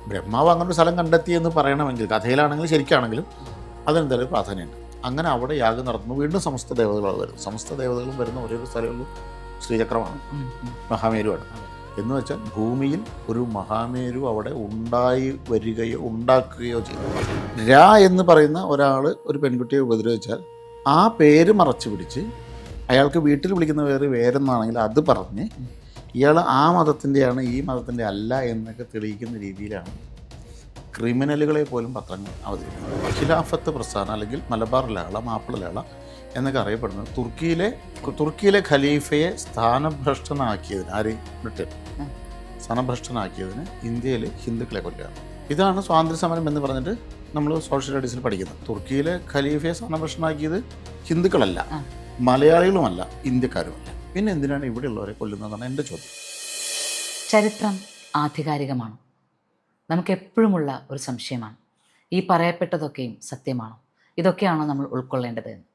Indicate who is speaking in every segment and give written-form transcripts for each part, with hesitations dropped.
Speaker 1: ബ്രഹ്മാവ് അങ്ങനെ ഒരു സ്ഥലം കണ്ടെത്തി എന്ന് പറയണമെങ്കിൽ കഥയിലാണെങ്കിലും ശരിക്കാണെങ്കിലും അതിനെന്തായാലും പ്രാധാന്യമുണ്ട്. അങ്ങനെ അവിടെ യാഗം നടത്തുന്നു. വീണ്ടും സമസ്ത ദേവതകൾ വരും. സമസ്ത ദേവതകളും വരുന്ന ഒരേ ഒരു സ്ഥലമുള്ളൂ ശ്രീചക്രമാണ്, മഹാമേരുവാണ്. എന്ന് വെച്ചാൽ ഭൂമിയിൽ ഒരു മഹാമേരു അവിടെ ഉണ്ടായി വരികയോ ഉണ്ടാക്കുകയോ ചെയ്തു. രാ എന്ന് പറയുന്ന ഒരാൾ ഒരു പെൺകുട്ടിയെ ഉപദ്രവിച്ചാൽ ആ പേര് മറച്ചു പിടിച്ച് അയാൾക്ക് വീട്ടിൽ വിളിക്കുന്ന പേര് വേറെന്നാണെങ്കിൽ അത് പറഞ്ഞ് ഇയാൾ ആ മതത്തിൻ്റെയാണ് ഈ മതത്തിൻ്റെ അല്ല എന്നൊക്കെ തെളിയിക്കുന്ന രീതിയിലാണ് ക്രിമിനലുകളെ പോലും പത്രങ്ങൾ അവതരിപ്പിക്കുന്നത്. ഖിലാഫത്ത് പ്രസ്ഥാനം അല്ലെങ്കിൽ മലബാർ ലാള, മാപ്പിള ലാള എന്നൊക്കെ അറിയപ്പെടുന്നത് തുർക്കിയിലെ ഖലീഫയെ സ്ഥാനഭ്രഷ്ടനാക്കിയതിന്, ആര്, ബ്രിട്ടൻ സ്ഥാനഭ്രഷ്ടനാക്കിയതിന് ഇന്ത്യയിൽ ഹിന്ദുക്കളെ കൊല്ലുകയാണ്. ഇതാണ് സ്വാതന്ത്ര്യ സമരം എന്ന് പറഞ്ഞിട്ട് നമ്മൾ സോഷ്യൽ സ്റ്റഡീസിൽ പഠിക്കുന്നത്. തുർക്കിയിലെ ഖലീഫയെ സ്ഥാനഭ്രഷ്ടനാക്കിയത് ഹിന്ദുക്കളല്ല, മലയാളികളുമല്ല, ഇന്ത്യക്കാരുമല്ല. പിന്നെ എന്തിനാണ് ഇവിടെയുള്ളവരെ കൊല്ലുന്നതെന്നാണ് എൻ്റെ ചോദ്യം.
Speaker 2: ചരിത്രം ആധികാരികമാണ്. നമുക്കെപ്പോഴുമുള്ള ഒരു സംശയമാണ്, ഈ പറയപ്പെട്ടതൊക്കെയും സത്യമാണോ, ഇതൊക്കെയാണോ നമ്മൾ ഉൾക്കൊള്ളേണ്ടത് എന്ന്.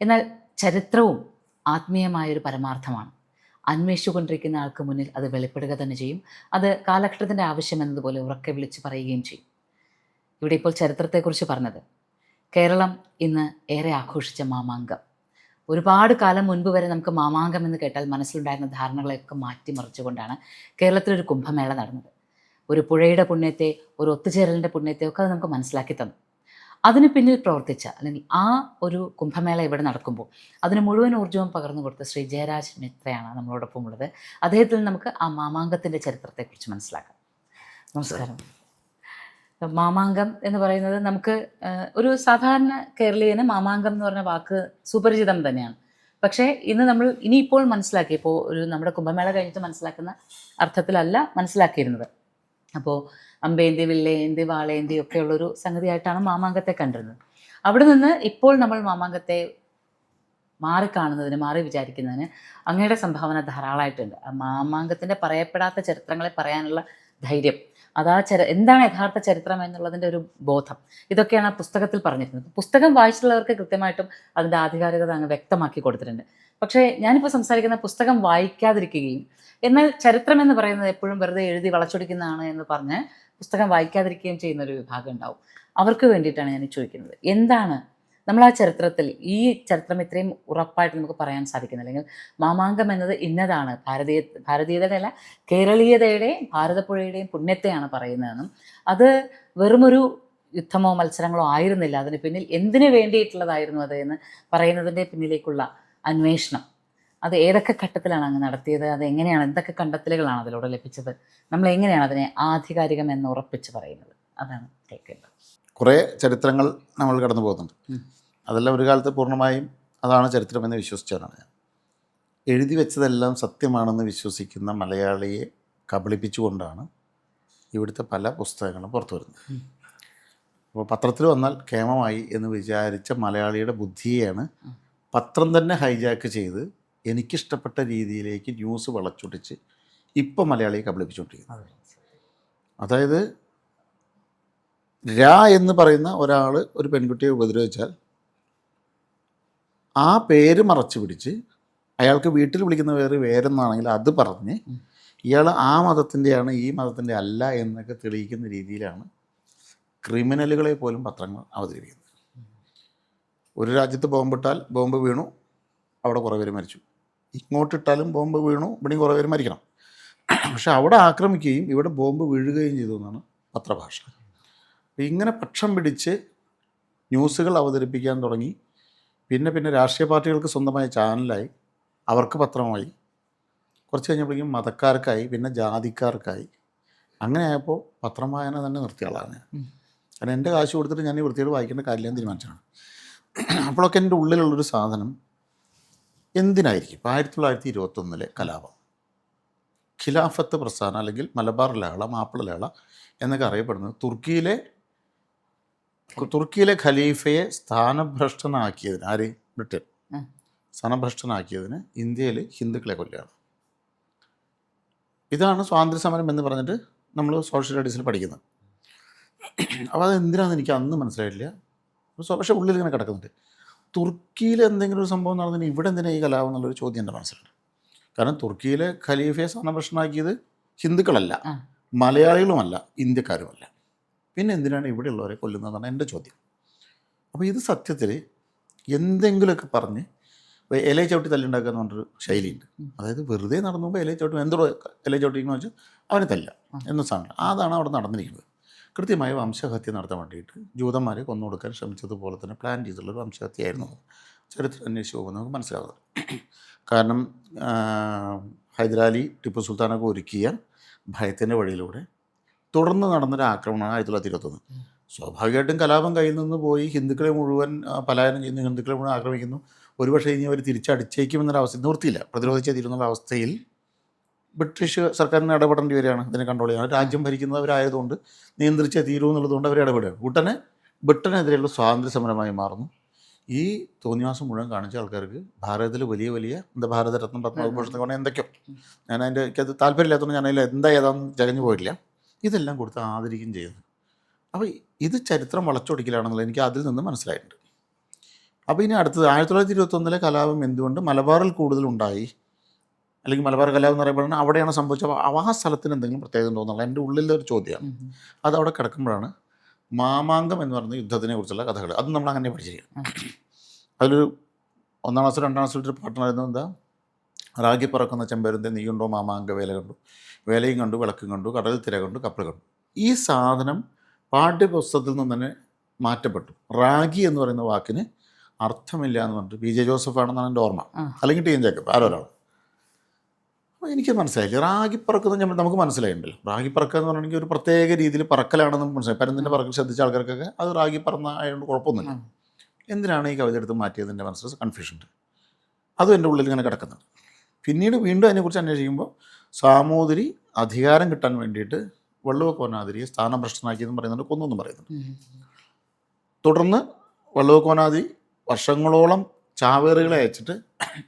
Speaker 2: എന്നാൽ ചരിത്രവും ആത്മീയമായൊരു പരമാർത്ഥമാണ്. അന്വേഷിച്ചുകൊണ്ടിരിക്കുന്ന ആൾക്ക് മുന്നിൽ അത് വെളിപ്പെടുക തന്നെ ചെയ്യും. അത് കാലഘട്ടത്തിൻ്റെ ആവശ്യം എന്നതുപോലെ ഉറക്കെ വിളിച്ച് പറയുകയും ചെയ്യും. ഇവിടെ ഇപ്പോൾ ചരിത്രത്തെക്കുറിച്ച് പറഞ്ഞത്, കേരളം ഇന്ന് ഏറെ ആഘോഷിച്ച മാമാങ്കം. ഒരുപാട് കാലം മുൻപ് വരെ നമുക്ക് മാമാങ്കം എന്ന് കേട്ടാൽ മനസ്സിലുണ്ടായിരുന്ന ധാരണകളെയൊക്കെ മാറ്റിമറിച്ചുകൊണ്ടാണ് കേരളത്തിലൊരു കുംഭമേള നടന്നത്. ഒരു പുഴയുടെ പുണ്യത്തെ, ഒരു ഒത്തുചേരലിൻ്റെ പുണ്യത്തെ ഒക്കെ അത് നമുക്ക് മനസ്സിലാക്കി തന്നു. അതിന് പിന്നിൽ പ്രവർത്തിച്ച, അല്ലെങ്കിൽ ആ ഒരു കുംഭമേള ഇവിടെ നടക്കുമ്പോൾ അതിന് മുഴുവൻ ഊർജ്ജവും പകർന്നു കൊടുത്ത ശ്രീ ജയരാജ് മിത്രയാണ് നമ്മളോടൊപ്പം ഉള്ളത്. അദ്ദേഹത്തിൽ നമുക്ക് ആ മാമാങ്കത്തിൻ്റെ ചരിത്രത്തെക്കുറിച്ച് മനസ്സിലാക്കാം. നമസ്കാരം. മാമാങ്കം എന്ന് പറയുന്നത് നമുക്ക് ഒരു സാധാരണ കേരളീയന് മാമാങ്കം എന്ന് പറഞ്ഞ വാക്ക് സുപരിചിതം തന്നെയാണ്. പക്ഷേ ഇന്ന് നമ്മൾ ഇനിയിപ്പോൾ മനസ്സിലാക്കി, ഇപ്പോൾ ഒരു നമ്മുടെ കുംഭമേള കഴിഞ്ഞിട്ട് മനസ്സിലാക്കുന്ന അർത്ഥത്തിലല്ല മനസ്സിലാക്കിയിരുന്നത്. അപ്പോൾ അമ്പേന്തി, വില്ലേന്തി, വാളേന്തി ഒക്കെയുള്ളൊരു സംഗതിയായിട്ടാണ് മാമാങ്കത്തെ കണ്ടിരുന്നത്. അവിടെ നിന്ന് ഇപ്പോൾ നമ്മൾ മാമാങ്കത്തെ മാറിക്കാണുന്നതിന്, മാറി വിചാരിക്കുന്നതിന് അങ്ങയുടെ സംഭാവന ധാരാളമായിട്ടുണ്ട്. ആ മാമാങ്കത്തിൻ്റെ പറയപ്പെടാത്ത ചരിത്രങ്ങളെ പറയാനുള്ള ധൈര്യം, അതാ എന്താണ് യഥാർത്ഥ ചരിത്രം എന്നുള്ളതിൻ്റെ ഒരു ബോധം, ഇതൊക്കെയാണ് ആ പുസ്തകത്തിൽ പറഞ്ഞിരുന്നത്. പുസ്തകം വായിച്ചിട്ടുള്ളവർക്ക് കൃത്യമായിട്ടും അതിൻ്റെ ആധികാരികത അങ്ങ് വ്യക്തമാക്കി കൊടുത്തിട്ടുണ്ട്. പക്ഷേ ഞാനിപ്പോൾ സംസാരിക്കുന്ന പുസ്തകം വായിക്കാതിരിക്കുകയും എന്നാൽ ചരിത്രം എന്ന് പറയുന്നത് എപ്പോഴും വെറുതെ എഴുതി വളച്ചൊടിക്കുന്നതാണ് എന്ന് പറഞ്ഞ് പുസ്തകം വായിക്കാതിരിക്കുകയും ചെയ്യുന്ന ഒരു വിഭാഗം ഉണ്ടാവും. അവർക്ക് വേണ്ടിയിട്ടാണ് ഞാൻ ചോദിക്കുന്നത്, എന്താണ് നമ്മൾ ആ ചരിത്രത്തിൽ, ഈ ചരിത്രം ഇത്രയും ഉറപ്പായിട്ട് നമുക്ക് പറയാൻ സാധിക്കുന്നത്, അല്ലെങ്കിൽ മാമാങ്കം എന്നത് ഇന്നതാണ്, ഭാരതീയതയുടെ അല്ല, കേരളീയതയുടെയും ഭാരതപ്പുഴയുടെയും പുണ്യത്തെയാണ് പറയുന്നതെന്നും അത് വെറുമൊരു യുദ്ധമോ മത്സരങ്ങളോ ആയിരുന്നില്ല, അതിന് പിന്നിൽ എന്തിനു വേണ്ടിയിട്ടുള്ളതായിരുന്നു അത് എന്ന് പറയുന്നതിൻ്റെ പിന്നിലേക്കുള്ള അന്വേഷണം, അത് ഏതൊക്കെ ഘട്ടത്തിലാണ് അങ്ങ് നടത്തിയത്, അത് എങ്ങനെയാണ്, എന്തൊക്കെ കണ്ടെത്തലുകളാണ് അതിലൂടെ ലഭിച്ചത്, നമ്മൾ എങ്ങനെയാണ് അതിനെ ആധികാരികം എന്ന് ഉറപ്പിച്ച് പറയുന്നത്, അതാണ് കേൾക്കേണ്ടത്.
Speaker 1: കുറേ ചരിത്രങ്ങൾ നമ്മൾ കടന്നു പോകുന്നുണ്ട്. അതെല്ലാം ഒരു കാലത്ത് പൂർണ്ണമായും അതാണ് ചരിത്രമെന്ന് വിശ്വസിച്ചവരാണ് ഞാൻ. എഴുതി വെച്ചതെല്ലാം സത്യമാണെന്ന് വിശ്വസിക്കുന്ന മലയാളിയെ കബളിപ്പിച്ചുകൊണ്ടാണ് ഇവിടുത്തെ പല പുസ്തകങ്ങളും പുറത്തു വരുന്നത്. അപ്പോൾ പത്രത്തിൽ വന്നാൽ ക്ഷേമമായി എന്ന് വിചാരിച്ച മലയാളിയുടെ ബുദ്ധിയെയാണ് പത്രം തന്നെ ഹൈജാക്ക് ചെയ്ത് എനിക്കിഷ്ടപ്പെട്ട രീതിയിലേക്ക് ന്യൂസ് വളച്ചൊടിച്ച് ഇപ്പം മലയാളിയെ കബളിപ്പിച്ചുകൊണ്ടിരിക്കുന്നത്. അതായത് രാ എന്ന് പറയുന്ന ഒരാൾ ഒരു പെൺകുട്ടിയെ ഉപദ്രവിച്ചാൽ ആ പേര് മറച്ചു പിടിച്ച് അയാൾക്ക് വീട്ടിൽ വിളിക്കുന്ന പേര് വേറെന്നാണെങ്കിൽ അത് പറഞ്ഞ് ഇയാൾ ആ മതത്തിൻ്റെയാണ് ഈ മതത്തിൻ്റെ അല്ല എന്നൊക്കെ തെളിയിക്കുന്ന രീതിയിലാണ് ക്രിമിനലുകളെ പോലും പത്രങ്ങൾ അവതരിപ്പിക്കുന്നത്. ഒരു രാജ്യത്ത് ബോംബിട്ടാൽ ബോംബ് വീണു, അവിടെ കുറേ പേര് മരിച്ചു. ഇങ്ങോട്ടിട്ടാലും ബോംബ് വീണു, ഇവിടെയും കുറേ പേര് മരിക്കണം. പക്ഷെ അവിടെ ആക്രമിക്കുകയും ഇവിടെ ബോംബ് വീഴുകയും ചെയ്തു എന്നാണ് പത്രഭാഷ. ഇങ്ങനെ പക്ഷം പിടിച്ച് ന്യൂസുകൾ അവതരിപ്പിക്കാൻ തുടങ്ങി. പിന്നെ രാഷ്ട്രീയ പാർട്ടികൾക്ക് സ്വന്തമായ ചാനലായി, അവർക്ക് പത്രമായി, കുറച്ച് കഴിഞ്ഞപ്പോഴേക്കും മതക്കാർക്കായി, പിന്നെ ജാതിക്കാർക്കായി. അങ്ങനെ ആയപ്പോൾ പത്രം വായന തന്നെ നിർത്തിയ ആളാണ് ഞാൻ. കാരണം എൻ്റെ കാശ് കൊടുത്തിട്ട് ഞാൻ ഈ വൃത്തിയോട് വായിക്കേണ്ട കാര്യം തീരുമാനിച്ചാണ്. അപ്പോഴൊക്കെ എൻ്റെ ഉള്ളിലുള്ളൊരു സാധനം എന്തിനായിരിക്കും? ഇപ്പോൾ 1921 കലാപം, ഖിലാഫത്ത് പ്രസ്ഥാനം അല്ലെങ്കിൽ മലബാർ ലാള, മാപ്പിള ലാള എന്നൊക്കെ അറിയപ്പെടുന്നത് തുർക്കിയിലെ ഖലീഫയെ സ്ഥാനഭ്രഷ്ടനാക്കിയതിന്, ആര്, ബ്രിട്ടൻ സ്ഥാനഭ്രഷ്ടനാക്കിയതിന് ഇന്ത്യയിൽ ഹിന്ദുക്കളെ കൊല്ലുകയാണ്. ഇതാണ് സ്വാതന്ത്ര്യ സമരം എന്ന് പറഞ്ഞിട്ട് നമ്മൾ സോഷ്യൽ സ്റ്റഡീസിൽ പഠിക്കുന്നത്. അപ്പോൾ അതെന്തിനാണെന്ന് എനിക്ക് അന്ന് മനസ്സിലായിട്ടില്ല. പക്ഷേ ഉള്ളിൽ ഇങ്ങനെ കിടക്കുന്നുണ്ട്. തുർക്കിയിൽ എന്തെങ്കിലും ഒരു സംഭവം നടന്നതിന് ഇവിടെ എന്തിനാണ് ഈ കലാപം എന്നുള്ളൊരു ചോദ്യം എൻ്റെ മനസ്സിലുണ്ട്. കാരണം തുർക്കിയിലെ ഖലീഫയെ സ്ഥാനഭ്രഷ്ടനാക്കിയത് ഹിന്ദുക്കളല്ല, മലയാളികളുമല്ല, ഇന്ത്യക്കാരുമല്ല. പിന്നെ എന്തിനാണ് ഇവിടെയുള്ളവരെ കൊല്ലുന്നതെന്നാണ് എൻ്റെ ചോദ്യം. അപ്പോൾ ഇത് സത്യത്തിൽ എന്തെങ്കിലുമൊക്കെ പറഞ്ഞ് ഇലയെ ചവിട്ടി തല്ലുണ്ടാക്കുക എന്ന് പറഞ്ഞൊരു ശൈലിയുണ്ട്. അതായത് വെറുതെ നടന്നുമ്പോൾ ഇലയെ ചവിട്ടി എന്തോ ഇലയെ ചവിട്ടിക്കുന്നു വെച്ചാൽ അവനെ തല്ല എന്ന സാധനം അതാണ് അവിടെ നടന്നിരിക്കുന്നത്. കൃത്യമായ വംശഹത്യ നടത്താൻ വേണ്ടിയിട്ട് ജൂതന്മാരെ കൊന്നുകൊടുക്കാൻ ശ്രമിച്ചതുപോലെ തന്നെ പ്ലാൻ ചെയ്തിട്ടുള്ളൊരു വംശഹത്യയായിരുന്നു. ചരിത്രം അന്വേഷിച്ച് പോകുമ്പോൾ നമുക്ക് മനസ്സിലാവുന്നത്. കാരണം ഹൈദരാലി ടിപ്പു സുൽത്താനൊക്കെ ഒരുക്കിയ ഭയത്തിൻ്റെ വഴിയിലൂടെ തുടർന്ന് നടന്നൊരു ആക്രമണമാണ് 1921. സ്വാഭാവികമായിട്ടും കലാപം കയ്യിൽ നിന്ന് പോയി ഹിന്ദുക്കളെ മുഴുവൻ പലായനം ചെയ്യുന്നു, ഹിന്ദുക്കളെ മുഴുവൻ ആക്രമിക്കുന്നു. ഒരുപക്ഷെ ഇനി അവർ തിരിച്ചടിച്ചേക്കുമെന്നൊരവസ്ഥ നിവൃത്തിയില്ല, പ്രതിരോധിച്ചേ തീരുന്നുള്ള അവസ്ഥയിൽ ബ്രിട്ടീഷ് സർക്കാരിന് ഇടപെടേണ്ടി വരികയാണ്. ഇതിനെ കൺട്രോൾ ചെയ്യാൻ രാജ്യം ഭരിക്കുന്നവരായതുകൊണ്ട് നിയന്ത്രിച്ചേ തീരൂ എന്നുള്ളതുകൊണ്ട് അവർ ഇടപെടുകയാണ്. ഉടനെ ബ്രിട്ടനെതിരെയുള്ള സ്വാതന്ത്ര്യ സമരമായി മാറുന്നു. ഈ തോന്നിവാസം മുഴുവൻ കാണിച്ച ആൾക്കാർക്ക് ഭാരതത്തിൽ വലിയ വലിയ ഭാരതരത്നം പത്മവിഭൂഷൺ കൊണ്ട് എന്തൊക്കെയോ ഞാൻ എനിക്കത് താല്പര്യമില്ലാത്തതുകൊണ്ട് ഞാൻ അതിൽ ഏതാണെന്ന് തികഞ്ഞു പോയിട്ടില്ല. ഇതെല്ലാം കൊടുത്ത് ആദരിക്കുകയും ചെയ്യുന്നു. അപ്പോൾ ഇത് ചരിത്രം വളച്ചൊടിക്കലാണെന്നുള്ളത് എനിക്ക് അതിൽ നിന്ന് മനസ്സിലായിട്ടുണ്ട്. അപ്പോൾ ഇനി അടുത്തത് 1921 കലാപം എന്തുകൊണ്ട് മലബാറിൽ കൂടുതലുണ്ടായി, അല്ലെങ്കിൽ മലബാർ കലാപം എന്ന് പറയുമ്പോഴാണ് അവിടെയാണ് സംഭവിച്ചത്. ആ സ്ഥലത്തിന് എന്തെങ്കിലും പ്രത്യേകത ഉണ്ടോ എന്നുള്ള എൻ്റെ ഉള്ളിലൊരു ചോദ്യമാണ്. അതവിടെ കിടക്കുമ്പോഴാണ് മാമാങ്കം എന്ന് പറയുന്ന യുദ്ധത്തിനെ കുറിച്ചുള്ള കഥകൾ അത് നമ്മൾ അങ്ങനെ പഠിച്ചിരിക്കണം. അതിലൊരു 1ാം ക്ലാസ് 2ാം ക്ലാസ്സിലൊരു പാട്ടിനായിരുന്നു എന്താ, റാഗി പറക്കുന്ന ചെമ്പരുന്തെ നീയുണ്ടോ മാമാങ്ക വേല കണ്ടു, വേലയും കണ്ടു വിളക്കും കണ്ടു കടൽ തിര കണ്ടു കപ്പൽ കണ്ടു. ഈ സാധനം പാഠ്യപുസ്തകത്തിൽ നിന്ന് തന്നെ മാറ്റപ്പെട്ടു. റാഗി എന്ന് പറയുന്ന വാക്കിന് അർത്ഥമില്ല എന്ന് പറഞ്ഞിട്ട് PJ ജോസഫ് ആണെന്നാണ് എൻ്റെ ഓർമ്മ, അല്ലെങ്കിൽ TN ജേക്കബ് ആരോരാൾ. അപ്പോൾ എനിക്ക് മനസ്സിലായില്ല. റാഗി പറക്കുന്ന നമുക്ക് മനസ്സിലായിട്ടുണ്ടല്ലോ. റാഗി പറക്കുക എന്ന് പറഞ്ഞിട്ടുണ്ടെങ്കിൽ ഒരു പ്രത്യേക രീതിയിൽ പറക്കലാണെന്ന് മനസ്സിലായി. പരുന്തിൻ്റെ പറക്കൽ ശ്രദ്ധിച്ച ആൾക്കാർക്കൊക്കെ അത് റാഗി പറന്ന ആയതുകൊണ്ട് കുഴപ്പമൊന്നുമില്ല. എന്തിനാണ് ഈ കവിത എടുത്ത് മാറ്റിയതിൻ്റെ മനസ്സിൽ കൺഫ്യൂഷൻ ഉണ്ട്. അതും എൻ്റെ ഉള്ളിൽ ഇങ്ങനെ കിടക്കുന്നത്. പിന്നീട് വീണ്ടും അതിനെക്കുറിച്ച് അന്വേഷിക്കുമ്പോൾ സാമൂതിരി അധികാരം കിട്ടാൻ വേണ്ടിയിട്ട് വള്ളുവക്കോനാതിരിയെ സ്ഥാനഭ്രഷ്ടനാക്കിയെന്നും പറയുന്നുണ്ട്, കൊന്നെന്നും പറയുന്നുണ്ട്. തുടർന്ന് വള്ളുവക്കോനാതിരി വർഷങ്ങളോളം ചാവേറുകളെ അയച്ചിട്ട്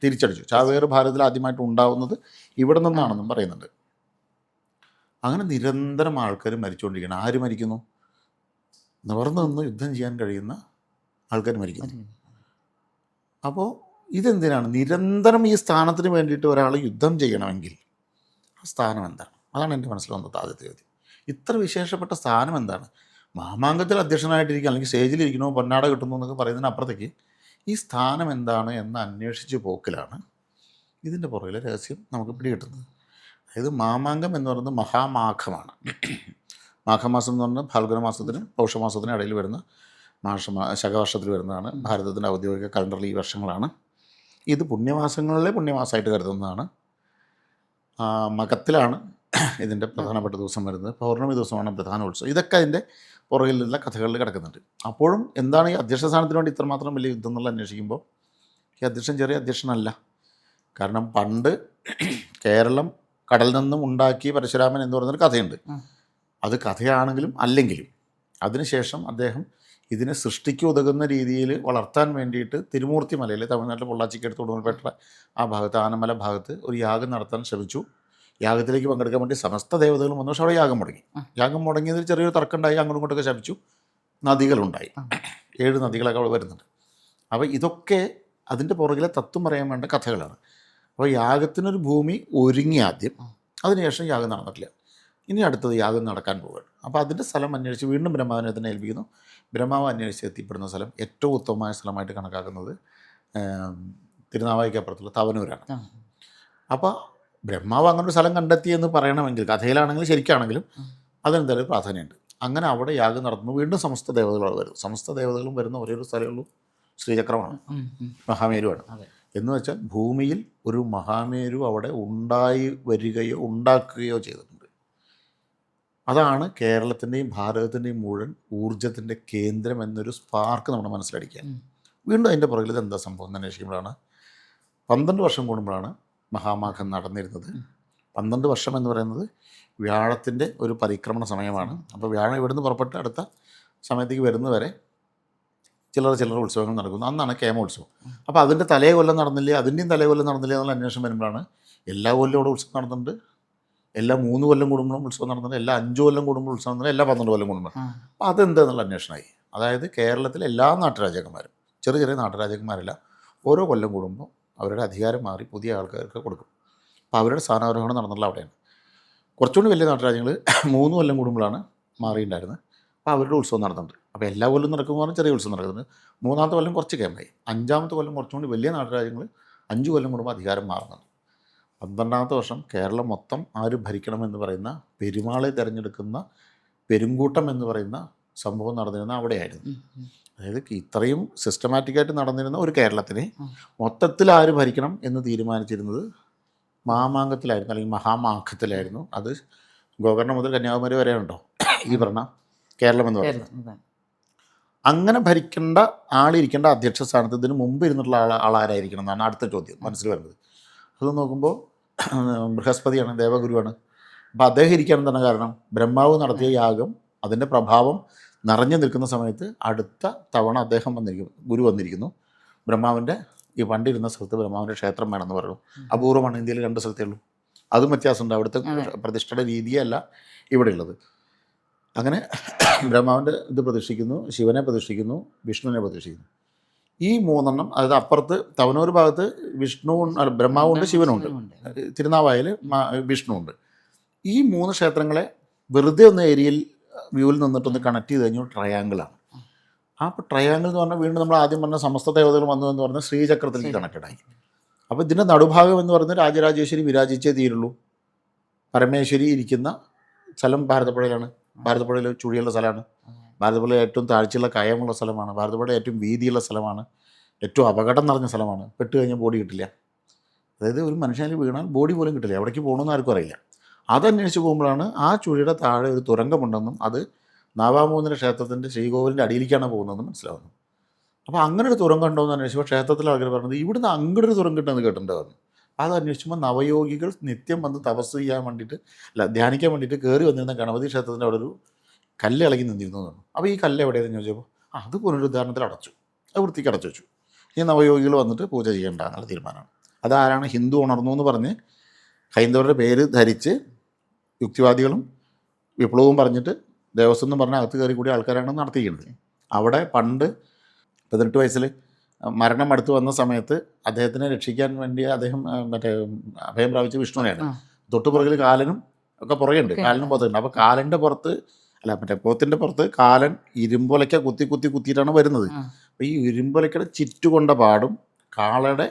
Speaker 1: തിരിച്ചടിച്ചു. ചാവേറ് ഭാരതത്തിൽ ആദ്യമായിട്ട് ഉണ്ടാവുന്നത് ഇവിടെ നിന്നാണെന്നും പറയുന്നുണ്ട്. അങ്ങനെ നിരന്തരം ആൾക്കാർ മരിച്ചുകൊണ്ടിരിക്കുകയാണ്. ആര് മരിക്കുന്നു? നിവർന്നു നിന്ന് യുദ്ധം ചെയ്യാൻ കഴിയുന്ന ആൾക്കാർ മരിക്കുന്നു. അപ്പോൾ ഇതെന്തിനാണ് നിരന്തരം ഈ സ്ഥാനത്തിന് വേണ്ടിയിട്ട് ഒരാൾ യുദ്ധം ചെയ്യണമെങ്കിൽ ആ സ്ഥാനം എന്താണ്? അതാണ് എൻ്റെ മനസ്സിൽ വന്നത് ആദ്യത്തെ ചോദ്യം. ഇത്ര വിശേഷപ്പെട്ട സ്ഥാനം എന്താണ്? മാമാങ്കത്തിൽ അധ്യക്ഷനായിട്ടിരിക്കുക, അല്ലെങ്കിൽ സ്റ്റേജിലിരിക്കണോ പൊന്നാട കിട്ടുന്നു എന്നൊക്കെ പറയുന്നതിനപ്പുറത്തേക്ക് ഈ സ്ഥാനം എന്താണ് എന്ന് അന്വേഷിച്ച് പോക്കിലാണ് ഇതിൻ്റെ പുറകിലെ രഹസ്യം നമുക്ക് പിടികിട്ടുന്നത്. അതായത് മാമാങ്കം എന്ന് പറയുന്നത് മഹാമാഘമാണ്. മാഘമാസം എന്ന് പറഞ്ഞാൽ ഫാൽഗുന മാസത്തിനും പൗഷമാസത്തിനും ഇടയിൽ വരുന്ന ശകവർഷത്തിൽ വരുന്നതാണ്. ഭാരതത്തിൻ്റെ ഔദ്യോഗിക കലണ്ടറിൽ ഈ വർഷങ്ങളാണ്. ഇത് പുണ്യമാസങ്ങളിലെ പുണ്യമാസമായിട്ട് കരുതുന്നതാണ്. മകത്തിലാണ് ഇതിൻ്റെ പ്രധാനപ്പെട്ട ദിവസം വരുന്നത്. പൗർണമി ദിവസമാണ് പ്രധാന ഉത്സവം. ഇതൊക്കെ അതിൻ്റെ പുറകിലുള്ള കഥകളിൽ കിടക്കുന്നുണ്ട്. അപ്പോഴും എന്താണ് ഈ അധ്യക്ഷ സ്ഥാനത്തിന് വേണ്ടി ഇത്രമാത്രം വലിയ യുദ്ധം എന്നുള്ള അന്വേഷിക്കുമ്പോൾ ഈ അധ്യക്ഷൻ ചെറിയ അധ്യക്ഷനല്ല. കാരണം പണ്ട് കേരളം കടലിൽ നിന്നും ഉണ്ടാക്കിയ പരശുരാമൻ എന്ന് പറയുന്നൊരു കഥയുണ്ട്. അത് കഥയാണെങ്കിലും അല്ലെങ്കിലും അതിനുശേഷം അദ്ദേഹം ഇതിനെ സൃഷ്ടിക്ക് ഉതകുന്ന രീതിയിൽ വളർത്താൻ വേണ്ടിയിട്ട് തിരുമൂർത്തി മലയിൽ, തമിഴ്നാട്ടിലെ പൊള്ളാച്ചിക്കടുത്ത് ഉടുമ്പൽപേട്ട ആ ഭാഗത്ത്, ആനമല ഭാഗത്ത് ഒരു യാഗം നടത്താൻ ശ്രമിച്ചു. യാഗത്തിലേക്ക് പങ്കെടുക്കാൻ വേണ്ടി സമസ്ത ദേവതകളും വന്നു. പക്ഷേ അവിടെ യാഗം മുടങ്ങി. യാഗം മുടങ്ങിയതിൽ ചെറിയൊരു തർക്കമുണ്ടായി, അങ്ങോട്ടും ഇങ്ങോട്ടൊക്കെ ശപിച്ചു. നദികളുണ്ടായി, 7 നദികളൊക്കെ അവിടെ വരുന്നുണ്ട്. അപ്പോൾ ഇതൊക്കെ അതിൻ്റെ പുറകിലെ തത്വം പറയാൻ വേണ്ട കഥകളാണ്. അപ്പോൾ യാഗത്തിനൊരു ഭൂമി ഒരുങ്ങി ആദ്യം, അതിനുശേഷം യാഗം നടന്നിട്ടില്ല. ഇനി അടുത്തത് യാഗം നടക്കാൻ പോവുകയാണ്. അപ്പോൾ അതിൻ്റെ സ്ഥലം അന്വേഷിച്ച് വീണ്ടും ബ്രഹ്മാവിനെ തന്നെ ഏൽപ്പിക്കുന്നു. ബ്രഹ്മാവ് അന്വേഷിച്ച് എത്തിപ്പെടുന്ന സ്ഥലം ഏറ്റവും ഉത്തമമായ സ്ഥലമായിട്ട് കണക്കാക്കുന്നത് തിരുനാവായിക്കപ്പുറത്തുള്ള തവനൂരാണ്. അപ്പോൾ ബ്രഹ്മാവ് അങ്ങനെ ഒരു സ്ഥലം കണ്ടെത്തിയെന്ന് പറയണമെങ്കിൽ, കഥയിലാണെങ്കിലും ശരിക്കാണെങ്കിലും അതിനെന്തായാലും പ്രാധാന്യമുണ്ട്. അങ്ങനെ അവിടെ യാഗം നടത്തുന്നു. വീണ്ടും സമസ്ത ദേവതകൾ വരും. സമസ്ത ദേവതകളും വരുന്ന ഒരേ ഒരു സ്ഥലമേ ഉള്ളൂ, ശ്രീചക്രമാണ്, മഹാമേരുവാണ്. എന്ന് വെച്ചാൽ ഭൂമിയിൽ ഒരു മഹാമേരു അവിടെ ഉണ്ടായി വരികയോ ഉണ്ടാക്കുകയോ ചെയ്തിട്ടുണ്ട്. അതാണ് കേരളത്തിൻ്റെയും ഭാരതത്തിൻ്റെയും മുഴുവൻ ഊർജ്ജത്തിൻ്റെ കേന്ദ്രം എന്നൊരു സ്പാർക്ക് നമ്മുടെ മനസ്സിലടിക്കുക. വീണ്ടും അതിൻ്റെ പുറകിൽ ഇത് എന്താ സംഭവം എന്ന് അന്വേഷിക്കുമ്പോഴാണ് 12 വർഷം കൂടുമ്പോഴാണ് മഹാമാഘം നടന്നിരുന്നത്. 12 വർഷം എന്ന് പറയുന്നത് വ്യാഴത്തിൻ്റെ ഒരു പരിക്രമണ സമയമാണ്. അപ്പോൾ വ്യാഴം ഇവിടുന്ന് പുറപ്പെട്ട് അടുത്ത സമയത്തേക്ക് വരുന്നവരെ ചില്ലറ ഉത്സവങ്ങൾ നടക്കുന്നു. അന്നാണ് കേമോത്സവം. അപ്പോൾ അതിൻ്റെ തലേ കൊല്ലം നടന്നില്ല, അതിൻ്റെയും തലേ കൊല്ലം നടന്നില്ല എന്നുള്ള അന്വേഷണം വരുമ്പോഴാണ് എല്ലാ കൊല്ലം ഇവിടെ ഉത്സവം നടന്നിട്ടുണ്ട്, എല്ലാ 3 കൊല്ലം കൂടുമ്പോഴും ഉത്സവം നടന്നിട്ടുണ്ട്, എല്ലാ 5 കൊല്ലം കൂടുമ്പോൾ ഉത്സവം നടന്നില്ല, എല്ലാ 12 കൊല്ലം കൂടുമ്പോൾ. അപ്പോൾ അതെന്താന്നുള്ള അന്വേഷണമായി. അതായത് കേരളത്തിലെ എല്ലാ നാട്ടുരാജാക്കന്മാരും, ചെറിയ നാട്ടുരാജാക്കന്മാരെല്ലാം ഓരോ കൊല്ലം കൂടുമ്പോൾ അവരുടെ അധികാരം മാറി പുതിയ ആൾക്കാർക്ക് കൊടുക്കും. അപ്പോൾ അവരുടെ സ്ഥാനാരോഹണം നടന്നുള്ള അവിടെയാണ്. കുറച്ചുകൂടി വലിയ നാട്ടുരാജ്യങ്ങൾ 3 കൊല്ലം കൂടുമ്പോഴാണ് മാറിയിട്ടുണ്ടായിരുന്നത്. അപ്പോൾ അവരുടെ ഉത്സവം നടത്തുന്നുണ്ട്. അപ്പോൾ എല്ലാ കൊല്ലം നടക്കുമ്പോൾ പറഞ്ഞാൽ ചെറിയ ഉത്സവം നടക്കുന്നുണ്ട്. 3-ാമത്തെ കൊല്ലം കുറച്ച് ക്യാമ്പായി. 5-ാമത്തെ കൊല്ലം കുറച്ചും കൂടി വലിയ നാട്ടുരാജ്യങ്ങൾ 5 കൊല്ലം കൂടുമ്പോൾ അധികാരം മാറുന്നുണ്ട്. 12-ാമത്തെ വർഷം കേരളം മൊത്തം ആര് ഭരിക്കണമെന്ന് പറയുന്ന പെരുമാളെ തിരഞ്ഞെടുക്കുന്ന പെരുങ്കൂട്ടം എന്ന് പറയുന്ന സംഭവം നടന്നിരുന്ന അവിടെയായിരുന്നു. അതായത് ഇത്രയും സിസ്റ്റമാറ്റിക്കായിട്ട് നടന്നിരുന്ന ഒരു കേരളത്തിനെ മൊത്തത്തിൽ ആര് ഭരിക്കണം എന്ന് തീരുമാനിച്ചിരുന്നത് മാമാങ്കത്തിലായിരുന്നു, അല്ലെങ്കിൽ മഹാമാഘത്തിലായിരുന്നു. അത് ഗോകർണം മുതൽ കന്യാകുമാരി വരെ ഉണ്ടോ ഈ പറഞ്ഞ കേരളം എന്ന് പറയുന്നത്. അങ്ങനെ ഭരിക്കേണ്ട ആളിരിക്കേണ്ട അധ്യക്ഷ സ്ഥാനത്ത് ഇതിന് മുമ്പ് ഇരുന്നിട്ടുള്ള ആളാരായിരിക്കണം എന്നാണ് അടുത്ത ചോദ്യം മനസ്സിൽ വരുന്നത്. അത് നോക്കുമ്പോൾ ബൃഹസ്പതിയാണ്, ദേവഗുരുവാണ്. അപ്പോൾ അദ്ദേഹം ഇരിക്കാൻ തന്നെ കാരണം ബ്രഹ്മാവ് നടത്തിയ യാഗം അതിൻ്റെ പ്രഭാവം നിറഞ്ഞു നിൽക്കുന്ന സമയത്ത് അടുത്ത തവണ അദ്ദേഹം വന്നിരിക്കുന്നു, ഗുരു വന്നിരിക്കുന്നു. ബ്രഹ്മാവിൻ്റെ ഈ പണ്ടിരുന്ന സ്ഥലത്ത് ബ്രഹ്മാവിൻ്റെ ക്ഷേത്രം വേണമെന്ന് പറയുന്നു. അപൂർവമാണ്, ഇന്ത്യയിൽ 2 സ്ഥലത്തേ ഉള്ളൂ. അതും വ്യത്യാസമുണ്ട്. അവിടുത്തെ പ്രതിഷ്ഠയുടെ രീതിയല്ല ഇവിടെ ഉള്ളത്. അങ്ങനെ ബ്രഹ്മാവിൻ്റെ ഇത് പ്രതിഷ്ഠിക്കുന്നു, ശിവനെ പ്രതിഷ്ഠിക്കുന്നു, വിഷ്ണുവിനെ പ്രതിഷ്ഠിക്കുന്നു. ഈ 3 അതായത് അപ്പുറത്ത് തവനൂർ ഭാഗത്ത് ബ്രഹ്മാവുണ്ട്, ശിവനുണ്ട്. തിരുനാവായയിൽ വിഷ്ണുവുണ്ട്. ഈ 3 ക്ഷേത്രങ്ങളെ വെറുതെ ഒന്ന് ഏരിയയിൽ വ്യൂവിൽ നിന്നിട്ടൊന്ന് കണക്ട് ചെയ്ത് കഴിഞ്ഞാൽ ട്രയാങ്കിളാണ്. അപ്പോൾ ട്രയാങ്കിൾ എന്ന് പറഞ്ഞാൽ വീണ്ടും നമ്മൾ ആദ്യം പറഞ്ഞ സമസ്ത ദേവതകൾ വന്നു എന്ന് പറഞ്ഞാൽ ശ്രീചക്രത്തിലേക്ക് കണക്റ്റഡായി. അപ്പോൾ ഇതിൻ്റെ നടുഭാഗം എന്ന് പറയുന്നത് രാജരാജേശ്വരി വിരാജിച്ചേ തീരുള്ളൂ. പരമേശ്വരി ഇരിക്കുന്ന സ്ഥലം ഭാരതപ്പുഴയിലാണ്. ഭാരതപ്പുഴയിൽ ചുഴിയുള്ള സ്ഥലമാണ്. ഭാരതപ്പുഴയിൽ ഏറ്റവും താഴ്ചയുള്ള കയമുള്ള സ്ഥലമാണ്. ഭാരതപ്പുഴ ഏറ്റവും വീതിയുള്ള സ്ഥലമാണ്. ഏറ്റവും അപകടം നിറഞ്ഞ സ്ഥലമാണ്. പെട്ട് കഴിഞ്ഞാൽ ബോഡി കിട്ടില്ല. അതായത് ഒരു മനുഷ്യനിൽ വീണാൽ ബോഡി പോലും കിട്ടില്ല. എവിടേക്ക് പോകണമെന്ന് ആർക്കും അറിയില്ല. അതന്വേഷിച്ച് പോകുമ്പോഴാണ് ആ ചുഴിയുടെ താഴെ ഒരു തുരങ്കമുണ്ടെന്നും അത് നാവാമൂന്നിൻ്റെ ക്ഷേത്രത്തിൻ്റെ ശ്രീകോവിലിൻ്റെ അടിയിലേക്കാണ് പോകുന്നതെന്ന് മനസ്സിലാവുന്നു. അപ്പോൾ അങ്ങനെ ഒരു തുരങ്കം ഉണ്ടോ എന്ന് അന്വേഷിച്ചപ്പോൾ ക്ഷേത്രത്തിലെ ആൾക്കാർ പറഞ്ഞത് ഇവിടുന്ന് അങ്ങോട്ട് ഒരു തുരങ്കം കിട്ടുമെന്ന് കേട്ടിട്ടുണ്ടായിരുന്നു. അത് അന്വേഷിക്കുമ്പോൾ നവയോഗികൾ നിത്യം വന്ന് തപസ് ചെയ്യാൻ വേണ്ടിയിട്ട് ധ്യാനിക്കാൻ വേണ്ടിയിട്ട് കയറി വന്നിരുന്ന ഗണപതി ക്ഷേത്രത്തിൻ്റെ അവിടെ ഒരു കല്ല് ഇളകി നിന്നിരുന്നു എന്ന് പറഞ്ഞു. അപ്പോൾ ഈ കല്ല് എവിടെയെന്ന് ചോദിച്ചപ്പോൾ അത് പുനരുദ്ധാരണത്തിൽ അടച്ചു, അത് വൃത്തിക്ക് അടച്ചു വെച്ചു. ഈ നവയോഗികൾ വന്നിട്ട് പൂജ ചെയ്യേണ്ട എന്നുള്ള തീരുമാനമാണ്. അതാരാണ് ഹിന്ദു ഉണർന്നു എന്ന് പറഞ്ഞ് ഹൈന്ദവരുടെ പേര് ധരിച്ച് യുക്തിവാദികളും വിപ്ലവവും പറഞ്ഞിട്ട് ദേവസ്വം എന്ന് പറഞ്ഞാൽ അകത്ത് കയറി കൂടി ആൾക്കാരാണ് നടത്തിയിരിക്കുന്നത്. അവിടെ പണ്ട് 18 വയസ്സിൽ മരണം അടുത്ത് വന്ന സമയത്ത് അദ്ദേഹത്തിനെ രക്ഷിക്കാൻ വേണ്ടി അദ്ദേഹം മറ്റേ അഭയം പ്രാപിച്ച വിഷ്ണുവിനെയാണ്. തൊട്ടുപുറകിൽ കാലനും ഒക്കെ പുറകെയുണ്ട്, കാലനും പുറത്തുണ്ട്. അപ്പോൾ കാലൻ്റെ പുറത്ത് മറ്റേ പോത്തിൻ്റെ പുറത്ത് കാലൻ ഇരുമ്പൊലയ്ക്ക കുത്തിയിട്ടാണ് വരുന്നത്. അപ്പോൾ ഈ ഇരുമ്പൊലയ്ക്കയുടെ ചുറ്റുകൊണ്ട പാടും കാളയുടെ